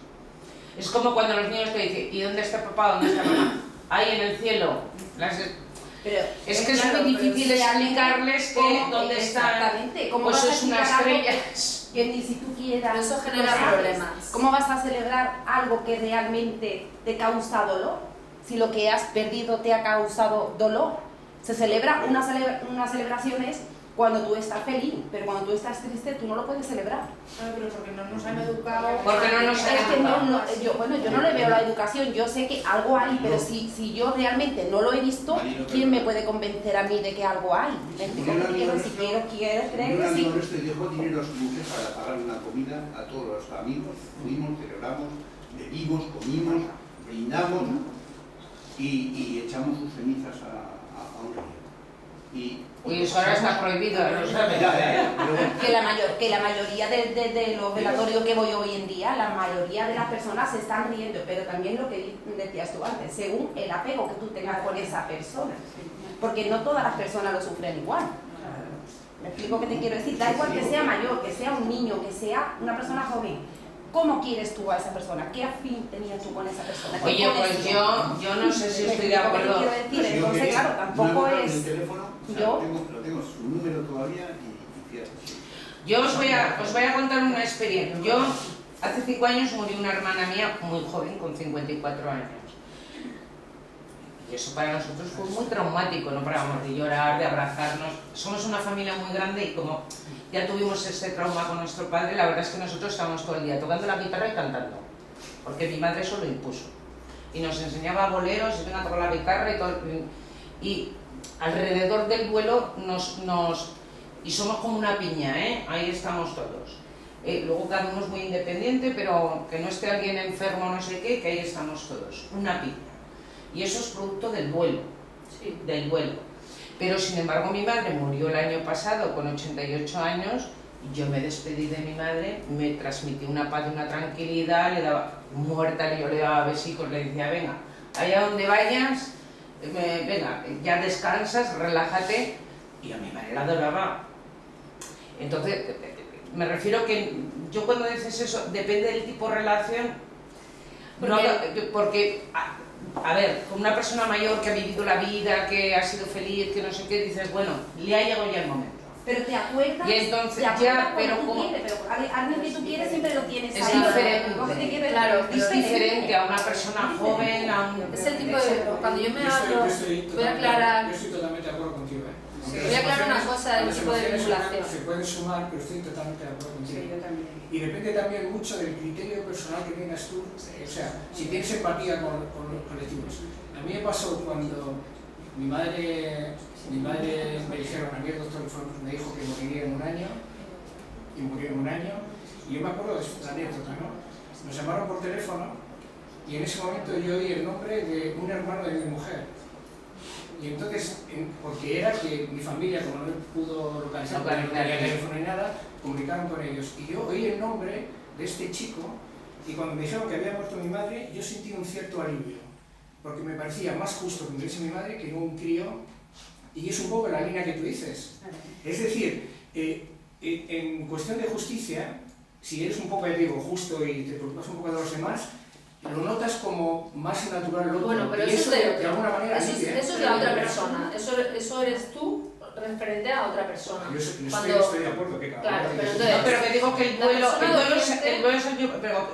Es como cuando los niños te dicen, ¿y dónde está papá? ¿Dónde está mamá? Ahí en el cielo. Pero Es que claro, es muy difícil pero explicarles que dónde están. Exactamente. ¿Cómo Pues vas a es una explicar algo estrella. que ni si tú quieras? Pero eso genera lo sabes? problemas. ¿Cómo vas a celebrar algo que realmente te causa dolor? Si lo que has perdido te ha causado dolor. Se celebra unas celebraciones cuando tú estás feliz, pero cuando tú estás triste tú no lo puedes celebrar. Pero porque no nos han educado. Porque no nos han Es que yo no le veo la educación, yo sé que algo hay, pero si yo realmente no lo he visto, ¿quién me puede convencer a mí de que algo hay? ¿Me explico? Si quiero creer que sí. Nuestro dejó dinero a su mujer para pagar una comida a todos los amigos, fuimos, celebramos, bebimos, comimos, brindamos y echamos sus cenizas a un río. Y eso ahora está prohibido, ¿lo sabes? Que la mayoría de los velatorios que voy hoy en día, la mayoría de las personas se están riendo, pero también lo que decías tú antes, según el apego que tú tengas con esa persona, porque no todas las personas lo sufren igual. ¿Me explico qué te quiero decir? Da igual que sea mayor, que sea un niño, que sea una persona joven. ¿Cómo quieres tú a esa persona? ¿Qué afín tenías tú con esa persona? Oye, pues yo no sé si estoy de acuerdo. Quiero decir, entonces, claro, tampoco es... El teléfono, yo lo tengo su número todavía y fíjate. Yo os voy a contar una experiencia. Yo, hace 5 años murió una hermana mía muy joven, con 54 años. Y eso para nosotros fue muy traumático, no parábamos de llorar, de abrazarnos. Somos una familia muy grande y como ya tuvimos este trauma con nuestro padre, la verdad es que nosotros estábamos todo el día tocando la guitarra y cantando. Porque mi madre eso lo impuso. Y nos enseñaba boleros, y venga a tocar la guitarra y todo. Y alrededor del duelo y somos como una piña, ¿eh? Ahí estamos todos. Luego cada uno es muy independiente, pero que no esté alguien enfermo o no sé qué, que ahí estamos todos, una piña. Y eso es producto del duelo, sí. Del duelo. Pero sin embargo mi madre murió el año pasado con 88 años, y yo me despedí de mi madre, me transmití una paz y una tranquilidad, le daba muerta, yo le daba besicos, le decía, venga, allá donde vayas, venga, ya descansas, relájate, y a mi madre la adoraba. Entonces, me refiero que yo cuando dices eso, depende del tipo de relación, porque a ver, con una persona mayor que ha vivido la vida, que ha sido feliz, que no sé qué, dices, bueno, le ha llegado ya el momento. Pero te acuerdas, Y entonces, te acuerdas ya, pero cuando tú como... quieres, pero alguien que tú quieres siempre lo tienes Es ahí. diferente. ¿No? Que te quiere- Claro, Es diferente a una persona joven, a un... Es el tipo de... Cuando yo me Yo hablo, estoy voy a aclarar... Yo estoy totalmente de acuerdo contigo, ¿eh? Sí, voy a aclarar una cosa del Las tipo de emociones vinculación. se pueden sumar, pero estoy totalmente de acuerdo contigo. Sí, yo también. Y depende también mucho del criterio personal que tengas tú, o sea, si tienes empatía con los colectivos. A mí me pasó cuando mi madre me dijeron, a mí el doctor me dijo que moriría en un año, y murió en un año, y yo me acuerdo de esta anécdota, ¿no? Nos llamaron por teléfono, y en ese momento yo oí el nombre de un hermano de mi mujer. Y entonces, porque era que mi familia, como no pudo localizar, no tenía teléfono ni nada, comunicaron con ellos. Y yo oí el nombre de este chico, y cuando me dijeron que había muerto mi madre, yo sentí un cierto alivio, porque me parecía más justo que muriese mi madre que no un crío, y es un poco la línea que tú dices. Es decir, en cuestión de justicia, si eres un poco, digo, justo y te preocupas un poco de los demás, lo notas como más natural lo otro. Bueno, pero y eso es de alguna manera eso alivia. es la otra persona, eso eres tú, referente a otra persona. Yo estoy de acuerdo que cada Claro, uno pero tiene entonces- No, pero que digo que el duelo es pero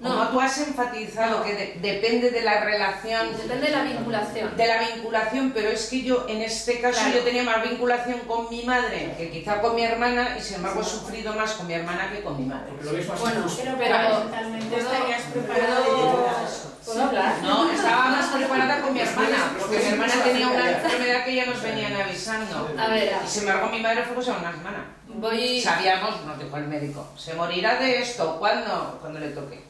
como No. tú has enfatizado que depende de la relación, Depende de la vinculación. de la vinculación, pero es que yo en este caso Claro. yo tenía más vinculación con mi madre que quizá con mi hermana, y sin embargo he sufrido más con mi hermana que con mi madre. porque lo ves más Bueno, justo. pero mentalmente ¿puedo- estarías preparada puedo- de llevar eso. ¿Puedo hablar? No, estaba más preparada con mi hermana, porque mi hermana tenía una enfermedad que ya nos venían avisando. A ver, Y sin embargo mi madre fue cosa de una semana. voy Sabíamos, nos dijo el médico, se morirá de esto, ¿cuándo? Cuando le toque.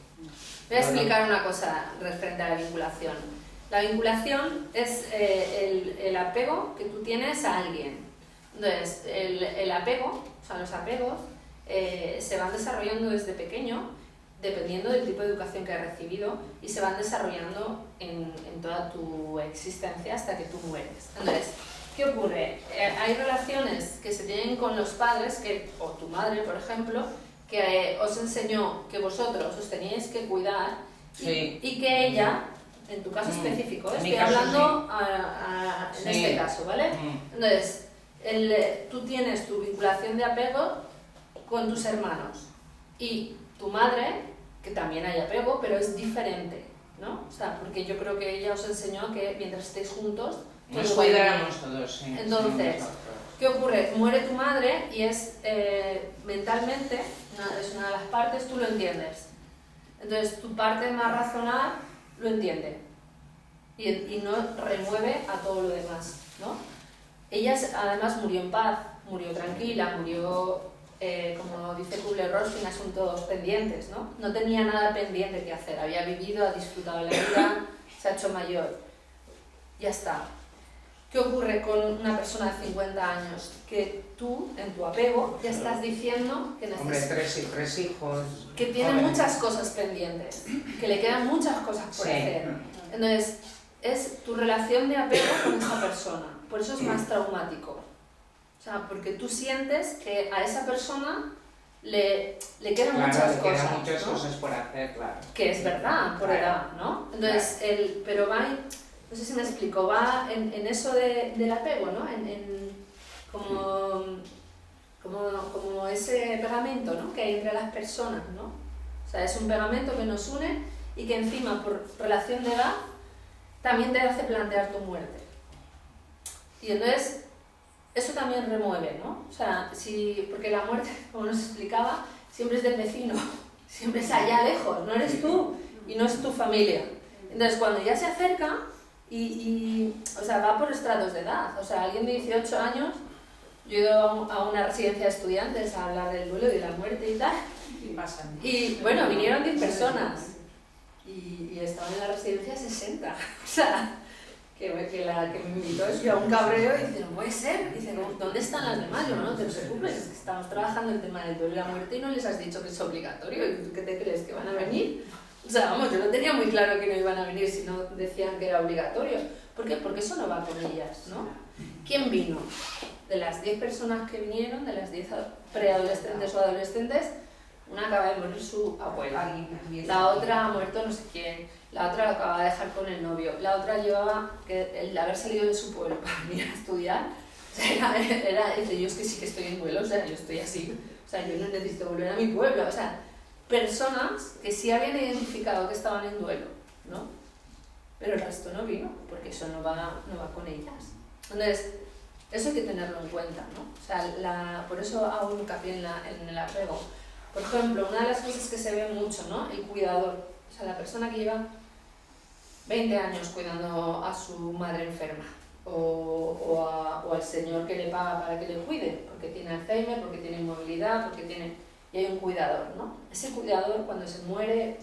a explicar una cosa referente a la vinculación. La vinculación es el apego que tú tienes a alguien. Entonces, el apego, o sea, los apegos se van desarrollando desde pequeño, dependiendo del tipo de educación que has recibido, y se van desarrollando en toda tu existencia hasta que tú mueres. Entonces, ¿qué ocurre? Hay relaciones que se tienen con los padres, o tu madre, por ejemplo, que os enseñó que vosotros os teníais que cuidar Sí. y que ella, en tu caso específico, En mi estoy caso, hablando en Sí. este caso, ¿vale? Entonces, tú tienes tu vinculación de apego con tus hermanos y tu madre, que también hay apego, pero es diferente, ¿no? O sea, porque yo creo que ella os enseñó que mientras estéis juntos, Nos todo va bien. cuidáramos todos, sí. Entonces, Sí, ¿qué ocurre? Muere tu madre y es mentalmente, es una de las partes, tú lo entiendes. Entonces tu parte más racional lo entiende y no remueve a todo lo demás, ¿no? Ella además murió en paz, murió tranquila, murió, como dice Kubler-Ross, sin asuntos pendientes, ¿no? No tenía nada pendiente que hacer, había vivido, ha disfrutado de la vida, se ha hecho mayor, ya está. ¿Qué ocurre con una persona de 50 años? Que tú, en tu apego, ya estás diciendo que Hombre, necesitas, tres hijos. que tiene jóvenes. muchas cosas pendientes, que le quedan muchas cosas por Sí. hacer. Entonces, es tu relación de apego con esa persona. Por eso es más traumático. O sea, porque tú sientes que a esa persona le quedan Claro, muchas le quedan cosas, muchas ¿no? cosas por hacer, claro. Que es verdad, por Claro. edad, ¿no? Entonces, pero va, no sé si me explico, va en eso del apego, ¿no? Como ese pegamento, ¿no? Que hay entre las personas, ¿no? O sea, es un pegamento que nos une y que encima, por relación de edad, también te hace plantear tu muerte. Y entonces, eso también remueve, ¿no? O sea, porque la muerte, como nos explicaba, siempre es del vecino, siempre es allá lejos, no eres tú y no es tu familia. Entonces, cuando ya se acerca, o sea, va por estratos de edad. O sea, alguien de 18 años, yo he ido a una residencia de estudiantes a hablar del duelo y de la muerte y tal. Y pasan. Y bueno, vinieron 10 personas y estaban en la residencia 60. O sea, que la que me invitó es yo a un cabreo y dice, no puede ser. Dice, ¿dónde están las demás? Yo, no te preocupes, es que estamos trabajando el tema del duelo y la muerte y no les has dicho que es obligatorio. ¿Y tú qué te crees? ¿Que van a venir? O sea, vamos, yo no tenía muy claro que no iban a venir si no decían que era obligatorio. ¿Por qué? Porque eso no va con ellas, ¿no? ¿Quién vino? De las 10 personas que vinieron, de las 10 preadolescentes o adolescentes, una acaba de morir su abuela, la otra ha muerto no sé quién, la otra la acaba de dejar con el novio, la otra llevaba el haber salido de su pueblo para venir a estudiar. O sea, dice, yo es que sí que estoy en duelo, o sea, yo estoy así, o sea, yo no necesito volver a mi pueblo, o sea, personas que sí habían identificado que estaban en duelo, ¿no? Pero el resto no vino, porque eso no va con ellas. Entonces, eso hay que tenerlo en cuenta, ¿no? O sea, por eso hago hincapié en el apego. Por ejemplo, una de las cosas que se ve mucho, ¿no? El cuidador, o sea, la persona que lleva 20 años cuidando a su madre enferma, o al señor que le paga para que le cuide, porque tiene Alzheimer, porque tiene inmovilidad, y hay un cuidador, ¿no? Ese cuidador cuando se muere...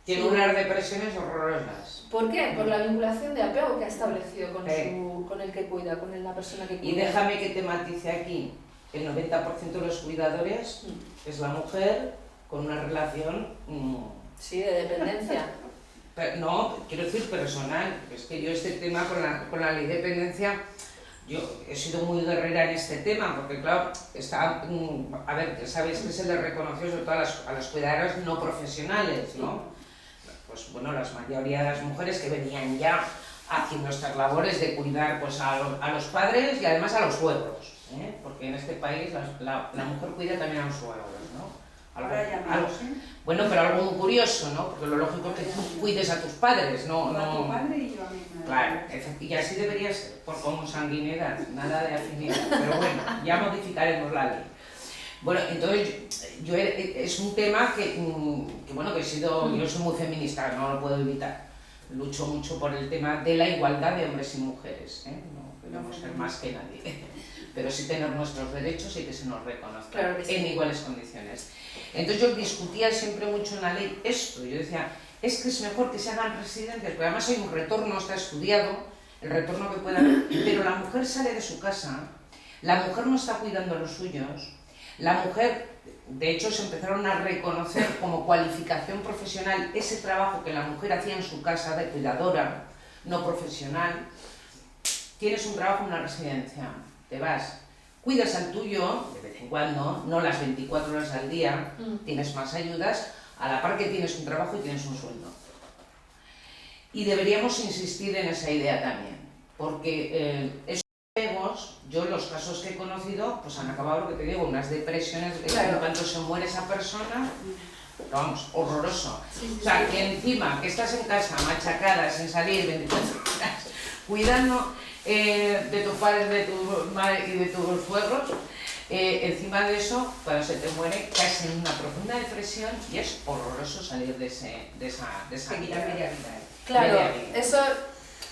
Tiene unas depresiones horrorosas. ¿Por qué? Por la vinculación de apego que ha establecido con el que cuida, con la persona que cuida. Y déjame que te matice aquí, el 90% de los cuidadores es la mujer con una relación... Sí, de dependencia. No, quiero decir personal, es que yo este tema con la ley de dependencia, yo he sido muy guerrera en este tema, porque claro, a ver, sabéis que se le reconoció sobre todo a las cuidadoras no profesionales, ¿no? Pues bueno, la mayoría de las mujeres que venían ya haciendo nuestras labores de cuidar pues, a los padres y además a los suegros, ¿eh? Porque en este país la mujer cuida también a los suegros, ¿no? Bueno, pero algo muy curioso, ¿no? Porque lo lógico es que tú cuides a tus padres, ¿no? A tu padre y yo a mi madre. Claro, y así debería ser, por consanguinidad, nada de afinidad, pero bueno, ya modificaremos la ley. Bueno, entonces yo es un tema que bueno, que he sido, yo soy muy feminista, no lo puedo evitar. Lucho mucho por el tema de la igualdad de hombres y mujeres, ¿eh? No queremos ser más que nadie, pero sí tener nuestros derechos y que se nos reconozcan claro que sí. en iguales condiciones. Entonces yo discutía siempre mucho en la ley esto, yo decía, es que es mejor que se hagan residencias, porque además hay un retorno, está estudiado, el retorno que puede haber, pero la mujer sale de su casa, la mujer no está cuidando a los suyos, la mujer, de hecho se empezaron a reconocer como cualificación profesional ese trabajo que la mujer hacía en su casa de cuidadora, no profesional. Tienes un trabajo en una residencia, te vas, cuidas al tuyo de vez en cuando, no las 24 horas al día, tienes más ayudas, a la par que tienes un trabajo y tienes un sueldo. Y deberíamos insistir en esa idea también, porque esos apegos, yo los casos que he conocido, pues han acabado, lo que te digo, unas depresiones, claro. En cuanto se muere esa persona, vamos, horroroso. Sí, o sea, que encima, que estás en casa machacada, sin salir 24 horas, cuidando de tus padres, de tu madre y de tus suegros, encima de eso, cuando se te muere, caes en una profunda depresión y es horroroso salir de esa vida. Claro, eso,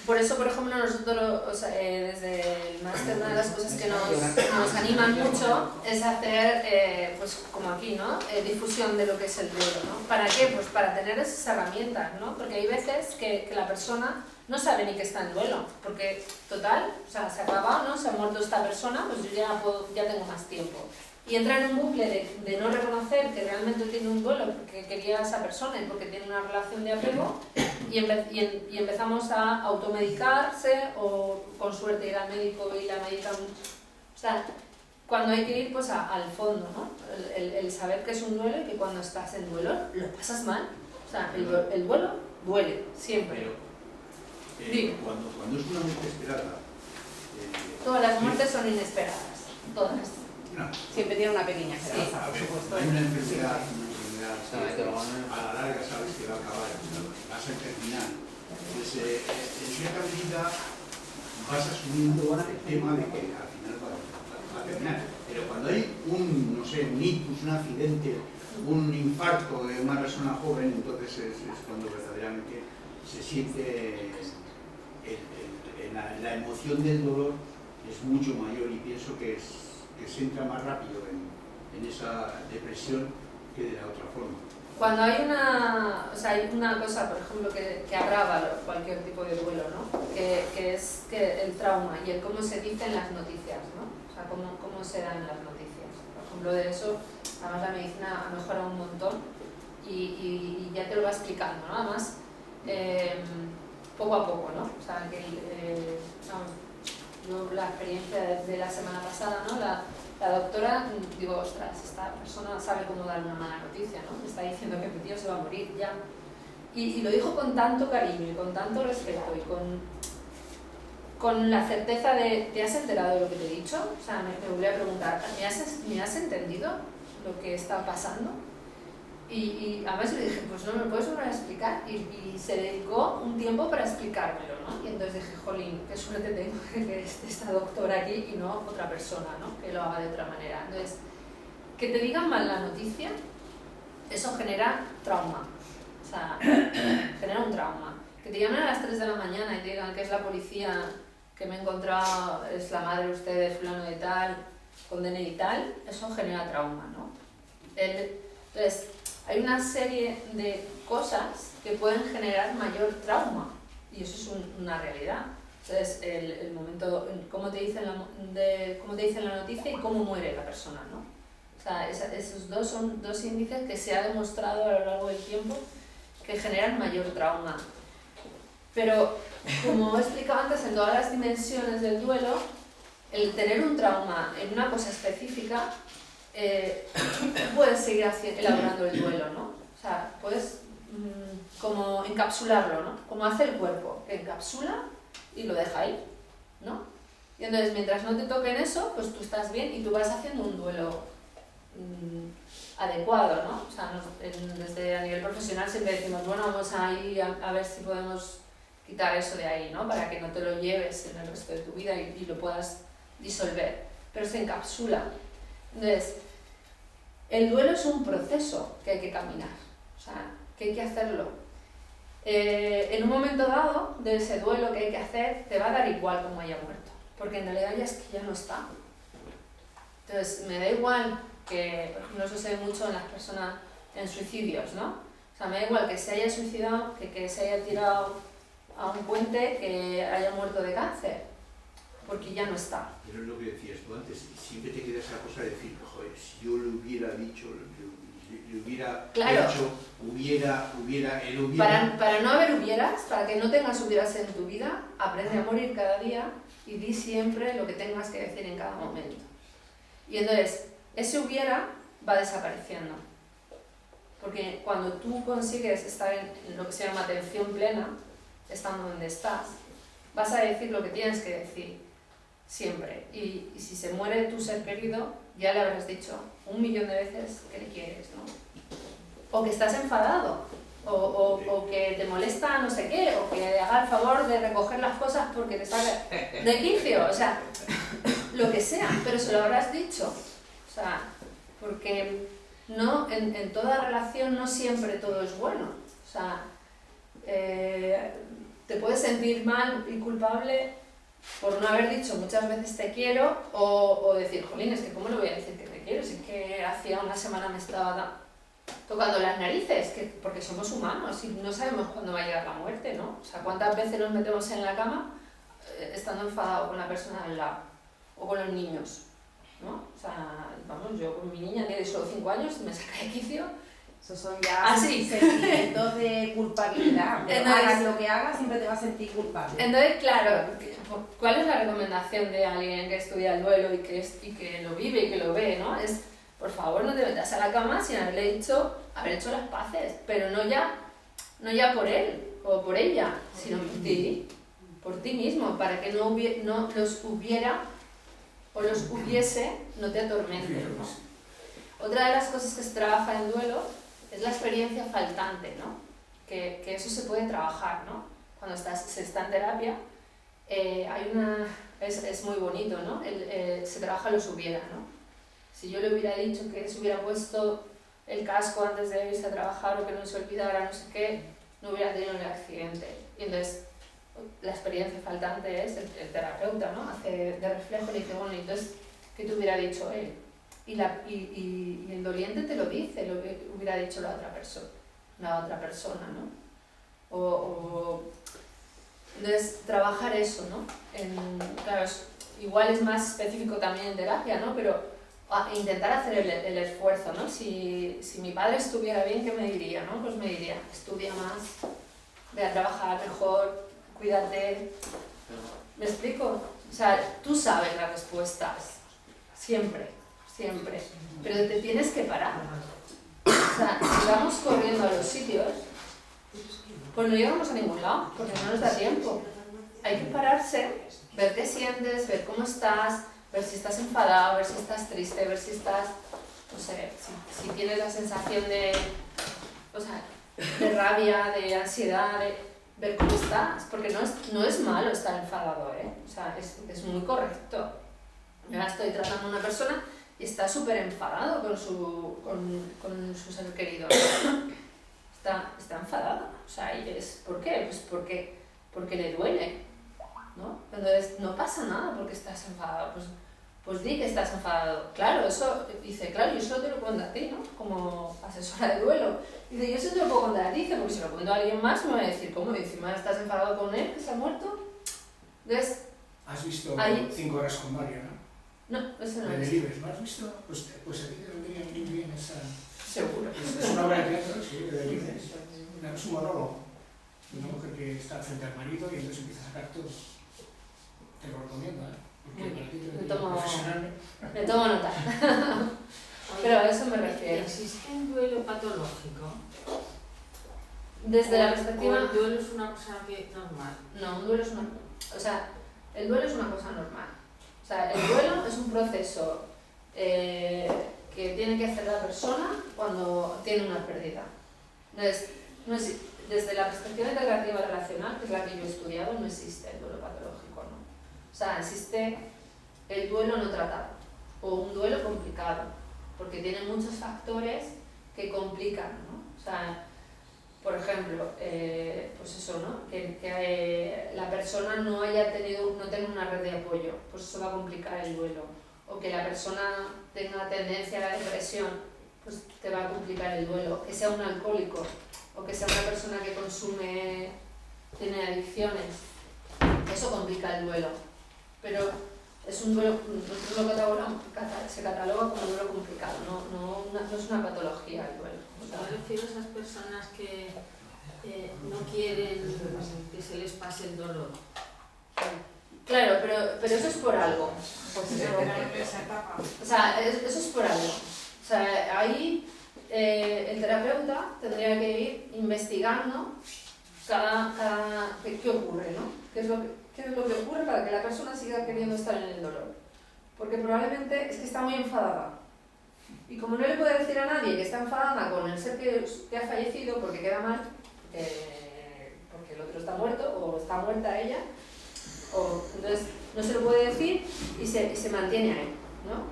por eso, por ejemplo, nosotros, o sea, desde el máster, una de las cosas que nos animan mucho es hacer, pues como aquí, ¿no? Difusión de lo que es el duelo, ¿no? ¿Para qué? Pues para tener esas herramientas, ¿no? Porque hay veces que la persona no sabe ni que está en duelo, porque total, o sea, se ha acabado, ¿no? Se ha muerto esta persona, pues yo ya tengo más tiempo. Y entra en un bucle de no reconocer que realmente tiene un duelo porque quería a esa persona y porque tiene una relación de apego y empezamos a automedicarse o con suerte ir al médico y la médica. O sea, cuando hay que ir pues al fondo, ¿no? El saber que es un duelo y que cuando estás en duelo lo pasas mal. O sea, el duelo duele, siempre. Pero, cuando es una muerte esperada... todas las muertes son inesperadas, todas. No. Siempre tiene una pequeña esperanza, por supuesto. Hay una enfermedad que a la larga sabes que va a acabar, va a ser terminal. Entonces, en cierta medida vas asumiendo el tema de que al final va a terminar. Pero cuando hay un ictus, un accidente, un infarto de una persona joven, entonces es cuando verdaderamente se siente la emoción del dolor es mucho mayor y pienso que se entra más rápido en esa depresión que de la otra forma. Cuando hay una cosa, por ejemplo, que agrava cualquier tipo de duelo, ¿no? que es el trauma y el cómo se dice en las noticias, ¿no? O sea, cómo se dan en las noticias. Por ejemplo, de eso, además la medicina ha mejorado un montón y ya te lo va explicando, ¿no? Además, poco a poco, ¿no? O sea, que yo la experiencia de la semana pasada, ¿no? La doctora, digo, ostras, esta persona sabe cómo dar una mala noticia, ¿no? Me está diciendo que mi tío se va a morir ya. Y lo dijo con tanto cariño y con tanto respeto y con la certeza de, ¿te has enterado de lo que te he dicho? O sea, me volví a preguntar, ¿me has entendido lo que está pasando? Y además le dije, pues no me lo puedes volver a explicar. Y se dedicó un tiempo para explicármelo, ¿no? Y entonces dije, jolín, qué suerte tengo que esté esta doctora aquí y no otra persona, ¿no? Que lo haga de otra manera. Entonces, que te digan mal la noticia, eso genera trauma. O sea, genera un trauma. Que te llamen a las 3 de la mañana y te digan que es la policía, que me he encontrado, es la madre usted de fulano de tal, con DNI y tal, eso genera trauma, ¿no? Entonces, hay una serie de cosas que pueden generar mayor trauma y eso es una realidad. Entonces, el momento, cómo te dicen la noticia y cómo muere la persona, ¿no? O sea, esos dos son dos índices que se ha demostrado a lo largo del tiempo que generan mayor trauma. Pero, como he explicado antes, en todas las dimensiones del duelo, el tener un trauma en una cosa específica puedes seguir elaborando el duelo, ¿no? O sea, puedes como encapsularlo, ¿no? Como hace el cuerpo, que encapsula y lo deja ahí, ¿no? Y entonces mientras no te toquen eso, pues tú estás bien y tú vas haciendo un duelo adecuado, ¿no? O sea, desde a nivel profesional siempre decimos, bueno, vamos a ir a ver si podemos quitar eso de ahí, ¿no? Para que no te lo lleves en el resto de tu vida y lo puedas disolver, pero se encapsula. Entonces, el duelo es un proceso que hay que caminar, o sea, que hay que hacerlo. En un momento dado de ese duelo que hay que hacer, te va a dar igual cómo haya muerto, porque en realidad ya es que ya no está. Entonces, me da igual que, por ejemplo, eso se ve mucho en las personas en suicidios, ¿no? O sea, me da igual que se haya suicidado, que se haya tirado a un puente, que haya muerto de cáncer, porque ya no está. Pero es lo que decías tú antes, siempre te queda esa cosa de decir, joder, si yo le hubiera dicho, le hubiera hecho, él hubiera... Para no haber hubieras, para que no tengas hubieras en tu vida, aprende a morir cada día y di siempre lo que tengas que decir en cada momento. Y entonces, ese hubiera va desapareciendo. Porque cuando tú consigues estar en lo que se llama atención plena, estando donde estás, vas a decir lo que tienes que decir, siempre. Y si se muere tu ser querido, ya le habrás dicho 1.000.000 de veces que le quieres, ¿no? O que estás enfadado, o que te molesta no sé qué, o que haga el favor de recoger las cosas porque te saca de quicio, o sea, lo que sea, pero se lo habrás dicho. O sea, porque no, en toda relación no siempre todo es bueno. O sea, te puedes sentir mal y culpable por no haber dicho muchas veces te quiero, o decir, jolín, es que ¿cómo le voy a decir que te quiero? Si es que hacía una semana me estaba tocando las narices, porque somos humanos y no sabemos cuándo va a llegar la muerte, ¿no? O sea, ¿cuántas veces nos metemos en la cama estando enfadados con la persona al lado? O con los niños, ¿no? O sea, vamos, yo con mi niña tiene solo 5 años, me saca de quicio. Esos son ya sentimientos de culpabilidad. Entonces, hagas lo que hagas, siempre te vas a sentir culpable. Entonces, claro, ¿cuál es la recomendación de alguien que estudia el duelo y que lo vive y que lo ve, ¿no? Es, por favor, no te metas a la cama sin haber hecho las paces, pero no ya por él o por ella, sino por ti mismo, para que no los hubiera o los hubiese, no te atormenten, ¿no? Otra de las cosas que se trabaja en duelo es la experiencia faltante, ¿no? Que eso se puede trabajar, ¿no? Cuando se está en terapia, es muy bonito, ¿no? Se trabaja los hubiera, ¿no? Si yo le hubiera dicho que se hubiera puesto el casco antes de irse a trabajar o que no se olvidara, no sé qué, no hubiera tenido el accidente. Y entonces, la experiencia faltante es el terapeuta, ¿no? Hace de reflejo y le dice, bueno, entonces, ¿qué te hubiera dicho él? Y el doliente te lo dice, lo que hubiera dicho la otra persona, ¿no? Entonces, trabajar eso, ¿no? Claro, igual es más específico también en terapia, ¿no? Pero intentar hacer el esfuerzo, ¿no? Si mi padre estuviera bien, ¿qué me diría, no? Pues me diría, estudia más, ve a trabajar mejor, cuídate. ¿Me explico? O sea, tú sabes las respuestas, siempre, pero te tienes que parar. O sea, si vamos corriendo a los sitios, pues no llegamos a ningún lado, porque no nos da tiempo. Hay que pararse, ver qué sientes, ver cómo estás, ver si estás enfadado, ver si estás triste, ver si estás, no sé, si tienes la sensación de rabia, de ansiedad, de ver cómo estás, porque no es malo estar enfadado, ¿eh? O sea, es muy correcto. Yo ahora estoy tratando a una persona y está súper enfadado con su ser querido. Está enfadada. O sea, ¿por qué? Pues porque le duele, ¿no? Entonces, no pasa nada porque estás enfadado. Pues di que estás enfadado. Claro, eso, dice, claro, yo solo te lo cuento a ti, ¿no? Como asesora de duelo. Dice, yo eso te lo puedo contar a ti, porque si lo cuento a alguien más me va a decir, ¿cómo? Y encima estás enfadado con él, que se ha muerto. Entonces, ¿has visto 5 horas con Mario, no? No, eso no De es. Delibes, ¿no has visto? Pues a ti te vendría muy bien esa... Seguro. Es una obra de teatro, sí, de Delibes. Es un monólogo. Una mujer que está frente al marido y entonces empieza a sacar todo. Te lo recomiendo, ¿eh? Porque para ti te vendría profesionalmente. Me tomo nota. Pero a eso me refiero. ¿Existe un duelo patológico? Desde la ¿O perspectiva... el duelo es una cosa normal? No, un duelo es una... o sea, el duelo es una cosa normal. O sea, el duelo es un proceso que tiene que hacer la persona cuando tiene una pérdida. Entonces, desde la perspectiva integrativa relacional, que es la que yo he estudiado, no existe el duelo patológico, ¿no? O sea, existe el duelo no tratado o un duelo complicado, porque tiene muchos factores que complican, ¿no? O sea, por ejemplo, pues eso, ¿no? Que la persona no tenga una red de apoyo, pues eso va a complicar el duelo. O que la persona tenga tendencia a la depresión, pues te va a complicar el duelo. Que sea un alcohólico, o que sea una persona que tiene adicciones, eso complica el duelo. Pero es un duelo, nosotros se cataloga como un duelo complicado, no es una patología el duelo. O sea, me refiero a esas personas que no quieren que se les pase el dolor. Claro, pero eso es por algo. Pues O sea, eso es por algo. O sea, ahí el terapeuta tendría que ir investigando qué ocurre, ¿no? ¿Qué es lo que ocurre para que la persona siga queriendo estar en el dolor? Porque probablemente es que está muy enfadada. Y como no le puede decir a nadie que está enfadada con el ser que ha fallecido porque queda mal, porque el otro está muerto o está muerta ella, entonces no se lo puede decir y se mantiene ahí, ¿no?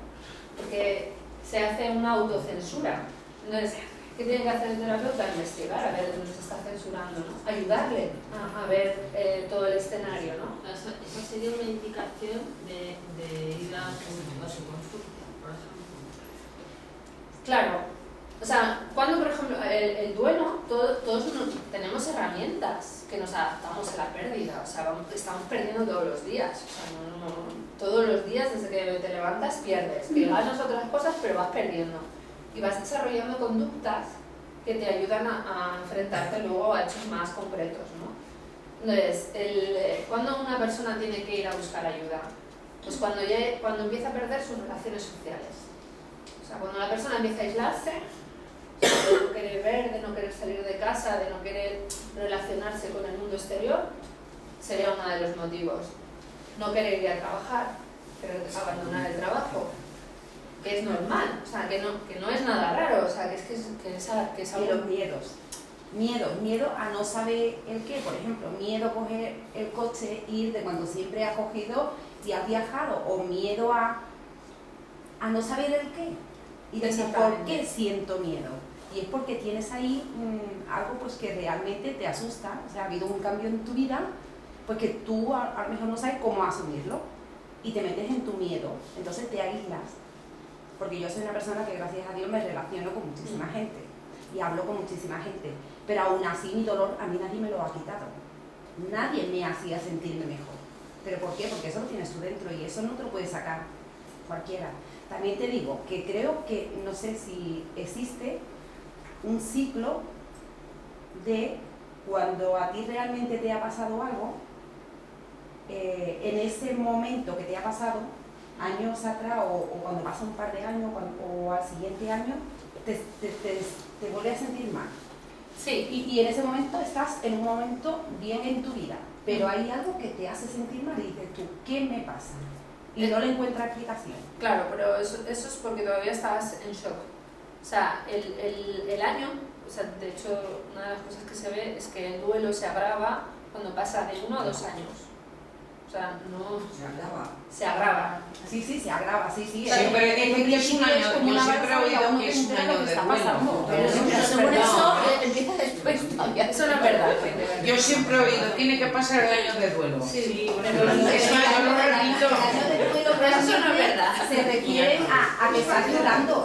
Porque se hace una autocensura. Entonces, ¿qué tiene que hacer el terapeuta? Investigar, a ver dónde se está censurando, ¿no? Ayudarle a ver todo el escenario, ¿no? Esa sería una indicación de ir a su consulta, por ejemplo. Claro. O sea, cuando por ejemplo el duelo, todos tenemos herramientas que nos adaptamos a la pérdida, o sea, estamos perdiendo todos los días, o sea, todos los días desde que te levantas pierdes, que ganas otras cosas pero vas perdiendo y vas desarrollando conductas que te ayudan a enfrentarte luego a hechos más concretos, ¿no? Entonces, ¿cuándo una persona tiene que ir a buscar ayuda? Pues cuando empieza a perder sus relaciones sociales, o sea, cuando la persona empieza a aislarse, de no querer ver, de no querer salir de casa, de no querer relacionarse con el mundo exterior, sería uno de los motivos. No querer ir a trabajar, querer abandonar el trabajo, que es normal, o sea, que no es nada raro, o sea, que es algo... Y los miedos. Miedo a no saber el qué, por ejemplo, miedo a coger el coche, ir de cuando siempre has cogido y has viajado, o miedo a no saber el qué. Y decir, ¿por qué siento miedo? Y es porque tienes ahí algo pues que realmente te asusta, o sea, ha habido un cambio en tu vida, pues que tú a lo mejor no sabes cómo asumirlo y te metes en tu miedo, entonces te aíslas. Porque yo soy una persona que gracias a Dios me relaciono con muchísima gente y hablo con muchísima gente, pero aún así mi dolor a mí nadie me lo ha quitado, nadie me hacía sentirme mejor. ¿Pero por qué? Porque eso lo tienes tú dentro y eso no te lo puede sacar cualquiera. También te digo que creo que, no sé si existe un ciclo de cuando a ti realmente te ha pasado algo, en ese momento que te ha pasado, años atrás o cuando pasa un par de años o al siguiente año, te vuelves a sentir mal. Sí. Y en ese momento estás en un momento bien en tu vida, pero hay algo que te hace sentir mal y dices tú, ¿qué me pasa? Y no le encuentra explicación. Claro, pero eso es porque todavía estás en shock. O sea, el año, o sea, de hecho, una de las cosas que se ve es que el duelo se agrava cuando pasa de 1 a 2 años. O sea, no... Se agrava. Sí, se agrava, sí. Siempre dicen que es un año, yo siempre he oído que es un año de duelo. Pero según eso, empieza después todavía. Eso no es verdad. Yo siempre he oído, tiene que pasar el año de duelo. Sí, pero eso yo lo repito. Pero eso no es verdad. Se refiere a que estás llorando.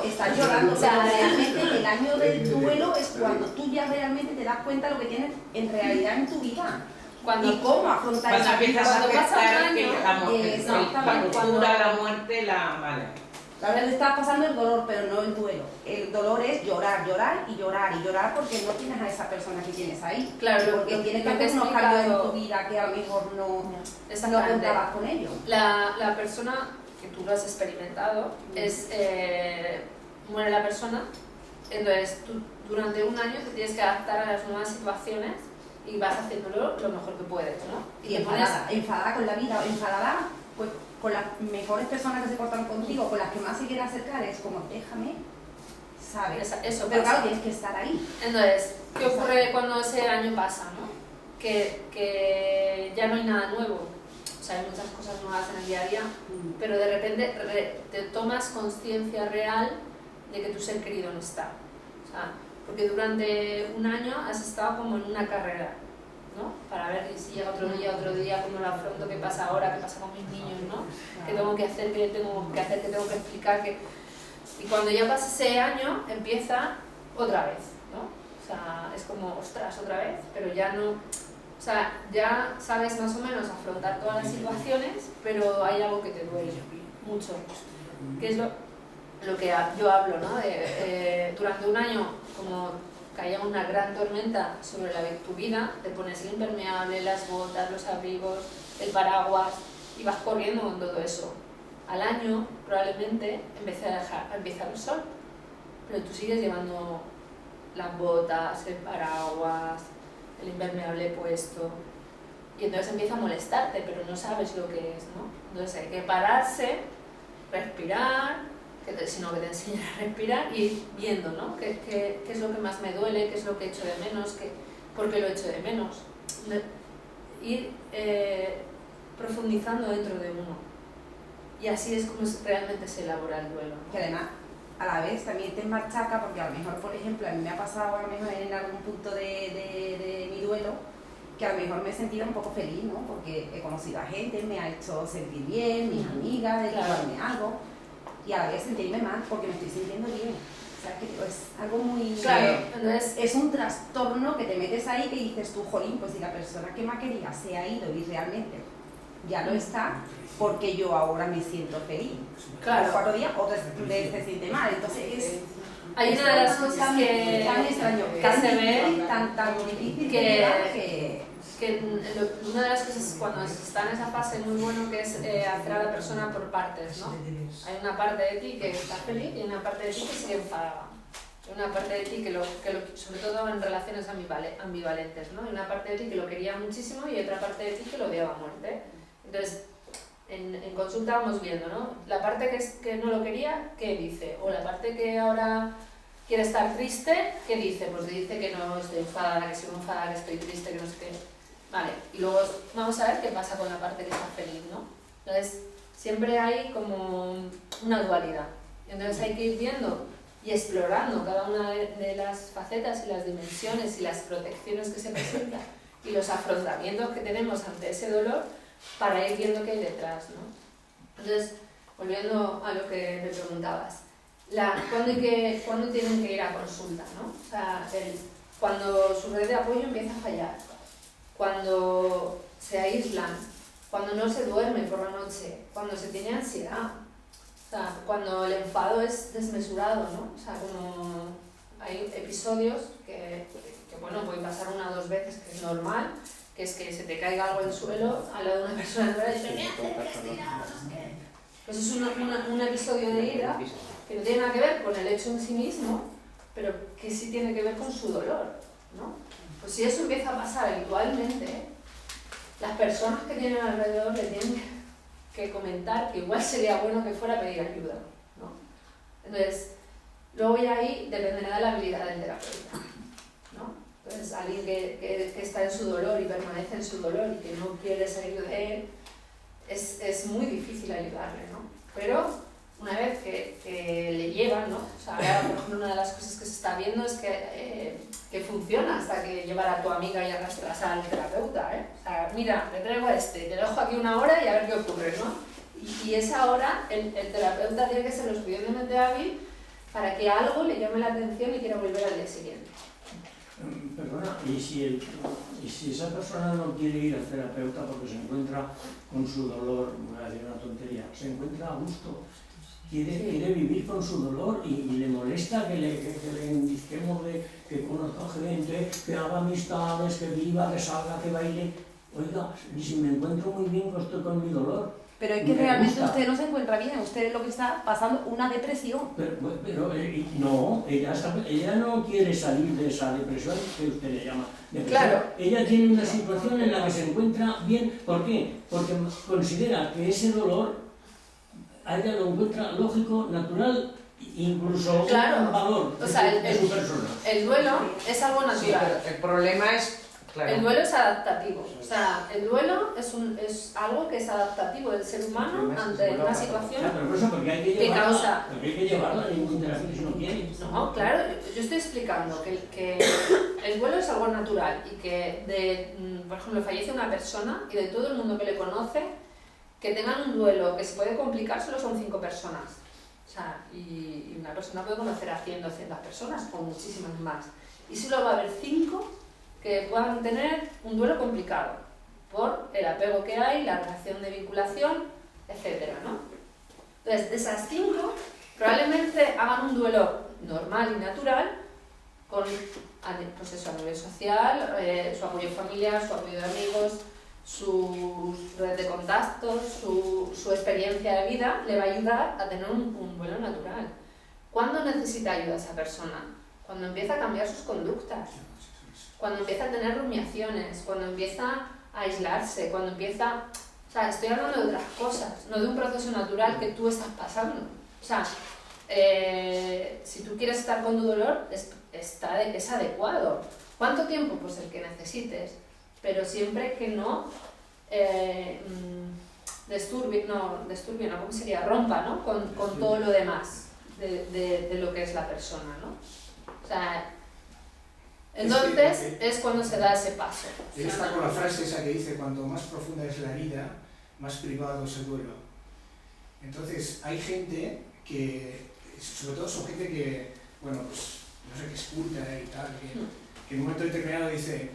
O sea, realmente el año del duelo es cuando tú ya realmente te das cuenta de lo que tienes en realidad en tu vida. Y cómo afrontar cuando esa vida. empiezas a pasa aceptar que la cuando- ruptura, la muerte, vale. La verdad, le estás pasando el dolor, pero no el duelo. El dolor es llorar porque no tienes a esa persona que tienes ahí. Claro, porque tienes que lo que hacer he unos cambios en explicado- tu vida que a lo mejor no Exactamente. contabas con ellos. La persona, que tú lo has experimentado, muere la persona, entonces tú durante un año te tienes que adaptar a las nuevas situaciones y vas haciéndolo lo mejor que puedes, ¿no? Y enfadada con la vida, o enfadada pues, con las mejores personas que se portan contigo, con las que más se quieren acercar, es como, déjame, ¿sabes? Eso pero pasa. claro, tienes que estar ahí. Entonces, ¿qué ocurre cuando ese año pasa, no? Que ya no hay nada nuevo. O sea, hay muchas cosas nuevas en el día a día, pero de repente te tomas conciencia real de que tu ser querido no está. O sea, porque durante un año has estado como en una carrera, ¿no? Para ver si llega otro día, cómo lo afronto, qué pasa ahora, qué pasa con mis niños, ¿no? ¿Qué tengo que hacer, qué tengo que hacer, qué tengo que explicar? Y cuando ya pasa ese año, empieza otra vez, ¿no? O sea, es como, ostras, otra vez, pero ya no... O sea, ya sabes más o menos afrontar todas las situaciones, pero hay algo que te duele mucho, que es lo que yo hablo, ¿no? Durante un año, como caía una gran tormenta sobre tu vida, te pones el impermeable, las botas, los abrigos, el paraguas, y vas corriendo con todo eso. Al año, probablemente, empieza el sol, pero tú sigues llevando las botas, el paraguas, el impermeable puesto, y entonces empieza a molestarte, pero no sabes lo que es, ¿no? Entonces hay que pararse, respirar, sino que te enseñan a respirar y ir viendo, ¿no? ¿Qué es lo que más me duele? ¿Qué es lo que echo de menos? ¿Por qué lo echo de menos? Ir profundizando dentro de uno. Y así es como realmente se elabora el duelo. Que además, a la vez también te machaca, porque a lo mejor, por ejemplo, a mí me ha pasado a lo mejor en algún punto de mi duelo, que a lo mejor me he sentido un poco feliz, ¿no? Porque he conocido a gente, me ha hecho sentir bien, mis amigas, de llevarme algo, y a la vez sentirme mal porque me estoy sintiendo bien. O sea, que es algo muy... Claro, entonces... Es un trastorno que te metes ahí que dices tú, jolín, pues si la persona que me quería se ha ido y realmente ya lo está, porque yo ahora me siento feliz. Claro. 4 días, otro se siente mal. Entonces hay una de las cosas que tan extraño, que se ve, tan difícil que una de las cosas cuando está en esa fase muy bueno que es hacer a la persona por partes, ¿no? Hay una parte de ti que está feliz y una parte de ti que sigue enfadada. Hay una parte de ti que sobre todo en relaciones ambivalentes, ¿no? Hay una parte de ti que lo quería muchísimo y otra parte de ti que lo odiaba a muerte. Entonces, en consulta vamos viendo, ¿no? La parte que no lo quería, ¿qué dice? O la parte que ahora quiere estar triste, ¿qué dice? Pues dice que no estoy enfadada, que sigo enfadada, que estoy triste, que no sé qué. Vale, y luego vamos a ver qué pasa con la parte que está feliz, ¿no? Entonces, siempre hay como una dualidad. Entonces hay que ir viendo y explorando cada una de las facetas y las dimensiones y las protecciones que se presentan y los afrontamientos que tenemos ante ese dolor para ir viendo qué hay detrás, ¿no? Entonces, volviendo a lo que me preguntabas, ¿cuándo tienen que ir a consulta, ¿no? O sea, cuando su red de apoyo empieza a fallar, cuando se aíslan, cuando no se duerme por la noche, cuando se tiene ansiedad, o sea, cuando el enfado es desmesurado, ¿no? O sea, como hay episodios que bueno, pueden pasar 1 o 2 veces, que es normal, que es que se te caiga algo en el suelo al lado de una persona y dices, ¿qué haces? Pues es un episodio de ira que no tiene nada que ver con el hecho en sí mismo, pero que sí tiene que ver con su dolor, ¿no? Pues si eso empieza a pasar habitualmente, las personas que tienen alrededor le tienen que comentar que igual sería bueno que fuera a pedir ayuda, ¿no? Entonces, luego ya ahí dependerá de la habilidad del terapeuta, ¿no? Entonces, alguien que está en su dolor y permanece en su dolor y que no quiere salir de él, es muy difícil ayudarle, ¿no? Pero una vez que le llevan, ¿no? O sea, ahora, por ejemplo, una de las cosas que se está viendo es que funciona hasta que llevar a tu amiga y arrastras al terapeuta, ¿eh? O sea, mira, te traigo a te lo dejo aquí 1 hora y a ver qué ocurre, ¿no? Y esa hora el terapeuta tiene que ser lo suficientemente hábil para que algo le llame la atención y quiera volver al día siguiente. Perdona, ¿y si esa persona no quiere ir al terapeuta porque se encuentra con su dolor, voy a decir una tontería, se encuentra a gusto, quiere vivir con su dolor y le molesta que le indiquemos que conozca gente, que haga amistades, que viva, que salga, que baile? Oiga, y si me encuentro muy bien, pues estoy con mi dolor, Pero es que me realmente gusta. usted no se encuentra bien, usted es lo que está pasando una depresión. Pero no, ella no quiere salir de esa depresión que usted le llama depresión. Claro. Ella tiene una situación en la que se encuentra bien. ¿Por qué? Porque considera que ese dolor a ella lo encuentra lógico, natural, incluso Claro. un valor O sea, de su persona. El duelo es algo Sí, natural. pero el problema es, claro, El duelo es adaptativo. O sea, el duelo es algo que es adaptativo del ser humano ante una situación. Pero por eso, porque hay que ¿Qué llevarla, causa? porque hay que llevarla a ningún terapia si no quiere. No, claro, yo estoy explicando que el duelo es algo natural y que, por ejemplo, fallece una persona y de todo el mundo que le conoce, que tengan un duelo que se puede complicar solo son 5 personas. O sea, y una persona puede conocer a 100, 200 personas o muchísimas más. Y solo va a haber 5 que puedan tener un duelo complicado por el apego que hay, la relación de vinculación, etc., ¿no? Entonces, de esas 5, probablemente hagan un duelo normal y natural con pues eso, a nivel social, su apoyo familiar, su apoyo de amigos, su red de contactos, su experiencia de vida, le va a ayudar a tener un duelo natural. ¿Cuándo necesita ayuda esa persona? Cuando empieza a cambiar sus conductas, cuando empieza a tener rumiaciones, cuando empieza a aislarse, cuando empieza... O sea, estoy hablando de otras cosas, no de un proceso natural que tú estás pasando. O sea, si tú quieres estar con tu dolor, es adecuado. ¿Cuánto tiempo? Pues el que necesites, pero siempre que no disturbie, ¿cómo sería? Rompa, ¿no? Con todo lo demás de lo que es la persona, ¿no? O sea, entonces es cuando se da ese paso. Él está con la frase esa que dice, cuanto más profunda es la herida, más privado es el duelo. Entonces, hay gente que, sobre todo son gente que, bueno, pues, no sé, que es culta y tal, que en un momento determinado dice,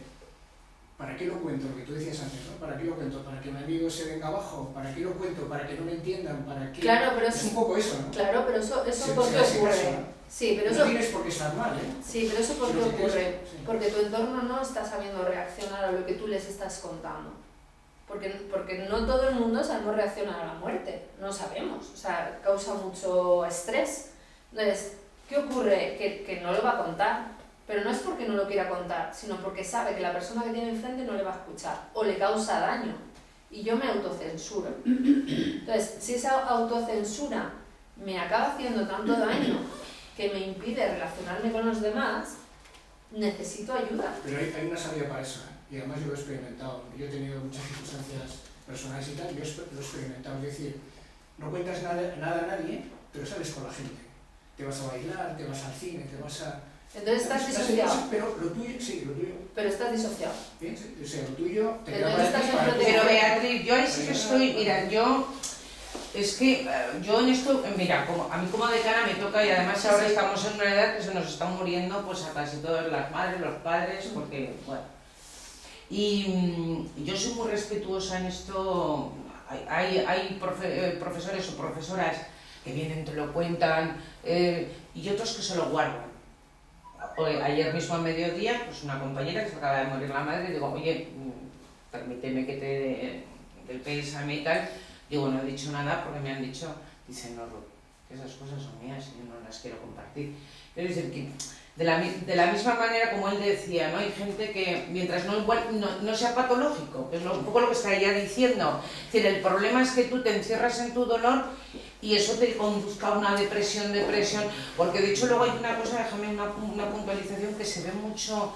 ¿para qué lo cuento? Lo que tú decías antes, ¿no? ¿Para qué lo cuento? ¿Para que mi amigo se venga abajo? ¿Para qué lo cuento? ¿Para que no me entiendan? ¿Para qué? Claro, pero es un poco eso, ¿no? Claro, pero eso Sí, ¿por qué ese ocurre? caso, ¿no? Sí, pero No eso... tienes por qué estar mal, ¿eh? Sí, pero eso ¿por qué Pero si ocurre? tienes- sí. Porque tu entorno no está sabiendo reaccionar a lo que tú les estás contando. Porque no todo el mundo sabemos reaccionar a la muerte, no sabemos, o sea, causa mucho estrés. Entonces, ¿qué ocurre? Que no lo va a contar, pero no es porque no lo quiera contar, sino porque sabe que la persona que tiene enfrente no le va a escuchar o le causa daño. Y yo me autocensuro. Entonces, si esa autocensura me acaba haciendo tanto daño que me impide relacionarme con los demás, necesito ayuda. Pero hay una salida para eso, ¿eh? Y además yo lo he experimentado. Yo he tenido muchas circunstancias personales y tal, yo lo he experimentado. Es decir, no cuentas nada a nadie, pero sales con la gente. Te vas a bailar, te vas al cine, te vas a... Entonces estás disociado. Pero lo tuyo, sí, lo tuyo. Pero estás disociado. ¿Eh? O sea, lo tuyo te Pero queda no para estás ti, en para ti. protección. pero Beatriz, yo ahí sí que estoy, mira, es que yo en esto, mira, a mí como decana me toca y además ahora estamos en una edad que se nos están muriendo pues a casi todas las madres, los padres, porque, bueno. Y yo soy muy respetuosa en esto, hay profesores o profesoras que vienen, te lo cuentan, y otros que se lo guardan. Ayer mismo a mediodía, pues una compañera que se acaba de morir la madre, digo, oye, permíteme que te dé el pésame y tal. Digo, no he dicho nada porque me han dicho, dicen, no, Ruth, que esas cosas son mías y yo no las quiero compartir. Pero dicen que de la misma manera como él decía, ¿no? Hay gente que mientras no sea patológico, que es un poco lo que está ella diciendo. Es decir, el problema es que tú te encierras en tu dolor y eso te conduzca a una depresión, porque de hecho luego hay una cosa, déjame una puntualización que se ve mucho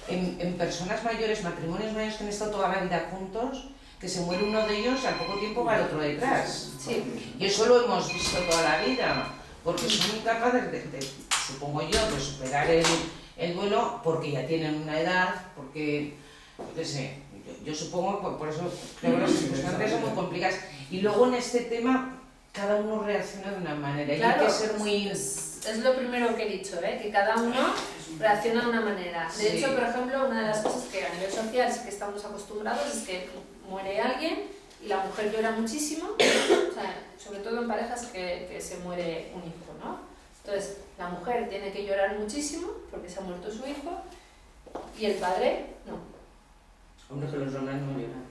en personas mayores, matrimonios mayores que han estado toda la vida juntos, que se muere uno de ellos, al poco tiempo va el otro detrás. Sí. Y eso lo hemos visto toda la vida, porque son incapaces supongo yo, de superar el duelo, porque ya tienen una edad, porque, yo qué sé, yo supongo, por eso creo que las circunstancias son muy complicadas. Y luego en este tema, cada uno reacciona de una manera, y Claro, hay que ser muy... es lo primero que he dicho, ¿eh? Que cada uno reacciona de una manera. De hecho, por ejemplo, una de las cosas que a nivel social sí que estamos acostumbrados es que muere alguien y la mujer llora muchísimo, o sea, sobre todo en parejas que se muere un hijo, ¿no? Entonces, la mujer tiene que llorar muchísimo porque se ha muerto su hijo y el padre no. Hombre, que los hombres no lloran.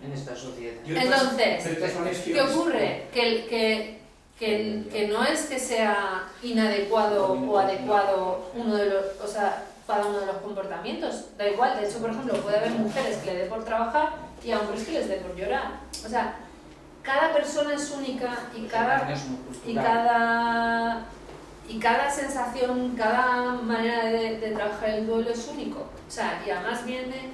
en esta sociedad. Entonces, ¿qué ocurre? Que no es que sea inadecuado o adecuado uno de los, o sea, cada uno de los comportamientos. Da igual, de hecho, por ejemplo, puede haber mujeres que le dé por trabajar y a hombres que les dé por llorar. O sea, cada persona es única y cada sensación, cada manera de trabajar el duelo es único. O sea, y además viene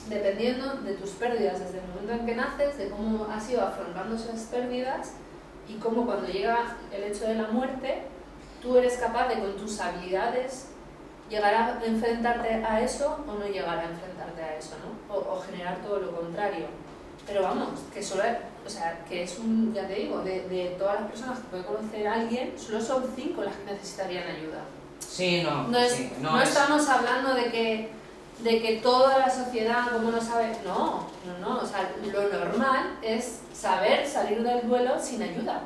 dependiendo de tus pérdidas desde el momento en que naces, de cómo has ido afrontando esas pérdidas y cómo cuando llega el hecho de la muerte, tú eres capaz de con tus habilidades llegar a enfrentarte a eso o no llegar a enfrentarte a eso, ¿no? O generar todo lo contrario. Pero vamos, que solo, o sea, que es un, ya te digo, de todas las personas que puede conocer a alguien, solo son 5 las que necesitarían ayuda. Sí, No estamos hablando de que toda la sociedad, como no sabe, no, o sea, lo normal es saber salir del duelo sin ayuda.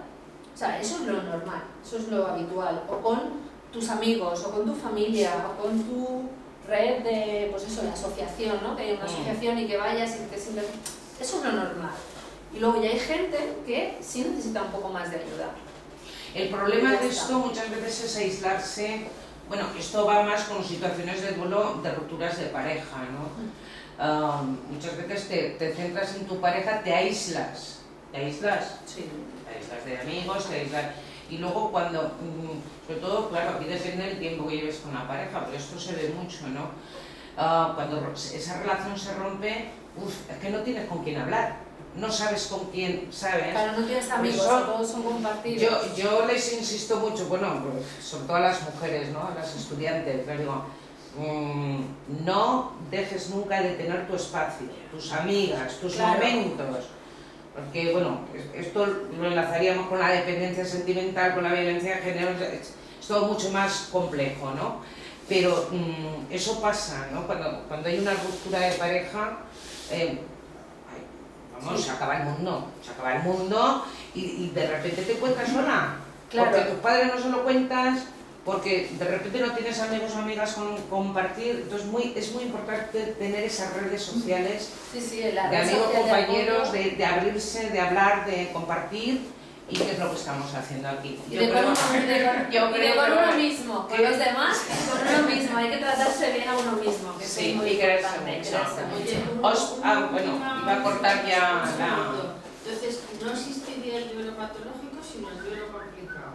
O sea, eso es lo normal, eso es lo habitual. O con tus amigos, o con tu familia, o con tu red de, pues eso, la asociación, ¿no? Que hay una asociación y que vayas y que siempre... Eso es lo normal. Y luego ya hay gente que sí necesita un poco más de ayuda. El problema de esto muchas veces es aislarse. Bueno, esto va más con situaciones de duelo, de rupturas de pareja, ¿no? Muchas veces te centras en tu pareja, te aíslas. Sí. Te aíslas de amigos, te aíslas... Y luego cuando, sobre todo, claro, aquí depende del tiempo que lleves con la pareja, pero esto se ve mucho, ¿no? Cuando esa relación se rompe, es que no tienes con quién hablar, no sabes con quién, ¿sabes? Claro, no tienes amigos, todos son compartidos. Yo les insisto mucho, bueno, pues, sobre todo a las mujeres, ¿no? A las estudiantes, les digo, no dejes nunca de tener tu espacio, tus amigas, tus momentos. Porque, bueno, esto lo enlazaríamos con la dependencia sentimental, con la violencia de género, es todo mucho más complejo, ¿no? Pero eso pasa, ¿no? Cuando hay una ruptura de pareja, se acaba el mundo y de repente te encuentras sola. Claro. Porque tus padres no se lo cuentas, porque de repente no tienes amigos o amigas con compartir, entonces es muy importante tener esas redes sociales de amigos, compañeros, de abrirse, de hablar, de compartir, y qué es lo que estamos haciendo aquí. Y de con uno mismo, con los demás, con uno mismo, hay que tratarse bien a uno mismo, que sí, es muy importante. Bueno, iba a cortar ya la... Entonces, no existiría el duelo patológico, sino el duelo complicado.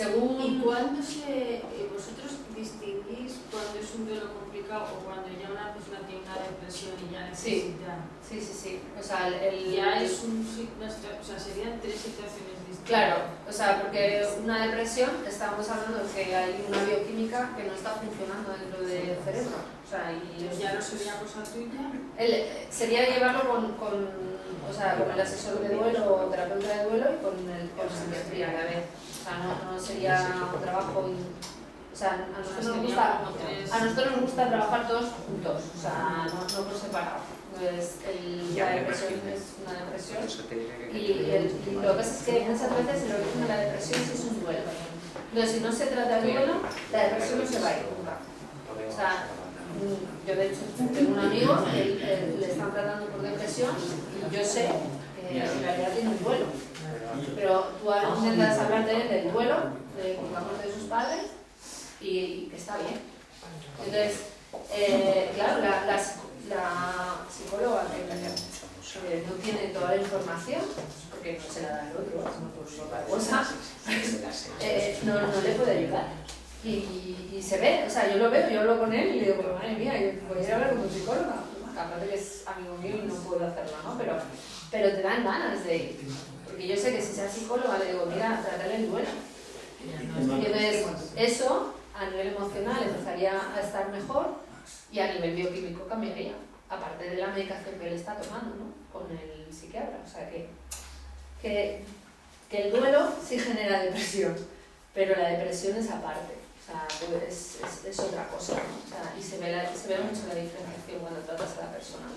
¿Y cuándo vosotros distinguís cuando es un duelo complicado o cuando ya una persona tiene una depresión y ya necesita? Sí. O sea, serían 3 situaciones distintas. Claro, o sea, porque una depresión, estamos hablando de que hay una bioquímica que no está funcionando dentro del cerebro. O sea, y ya no sería cosa tuya. Sería llevarlo con el asesor de duelo o terapeuta de duelo y con psiquiatría a la vez. O sea, no sería un trabajo... O sea, a nosotros nos gusta trabajar todos juntos, o sea, no por separado. Entonces, la depresión es una depresión y lo que pasa es que muchas veces el origen de la depresión sí es un duelo. Entonces, si no se trata el duelo, la depresión no se va a ir nunca. O sea, yo de hecho tengo un amigo que le están tratando por depresión y yo sé que en realidad tiene un duelo. Pero tú intentas hablar de él, del duelo, de la muerte de sus padres, y que está bien. Entonces, claro, la psicóloga que no tiene toda la información, porque no se la da el otro, por otra cosa, no le puede ayudar. Y se ve, o sea, yo lo veo, yo hablo con él y le digo, pero madre mía, yo voy a ir a hablar con tu psicóloga. Aparte que es amigo mío y no puedo hacerlo, ¿no? Pero te dan ganas de ir. Porque yo sé que si sea psicóloga le digo, mira, trátale el duelo. Y entonces, eso a nivel emocional empezaría a estar mejor y a nivel bioquímico cambiaría, aparte de la medicación que él está tomando, ¿no? Con el psiquiatra. O sea que el duelo sí genera depresión, pero la depresión es aparte. O sea, es otra cosa, ¿no? O sea, y se ve mucho la diferenciación cuando tratas a la persona.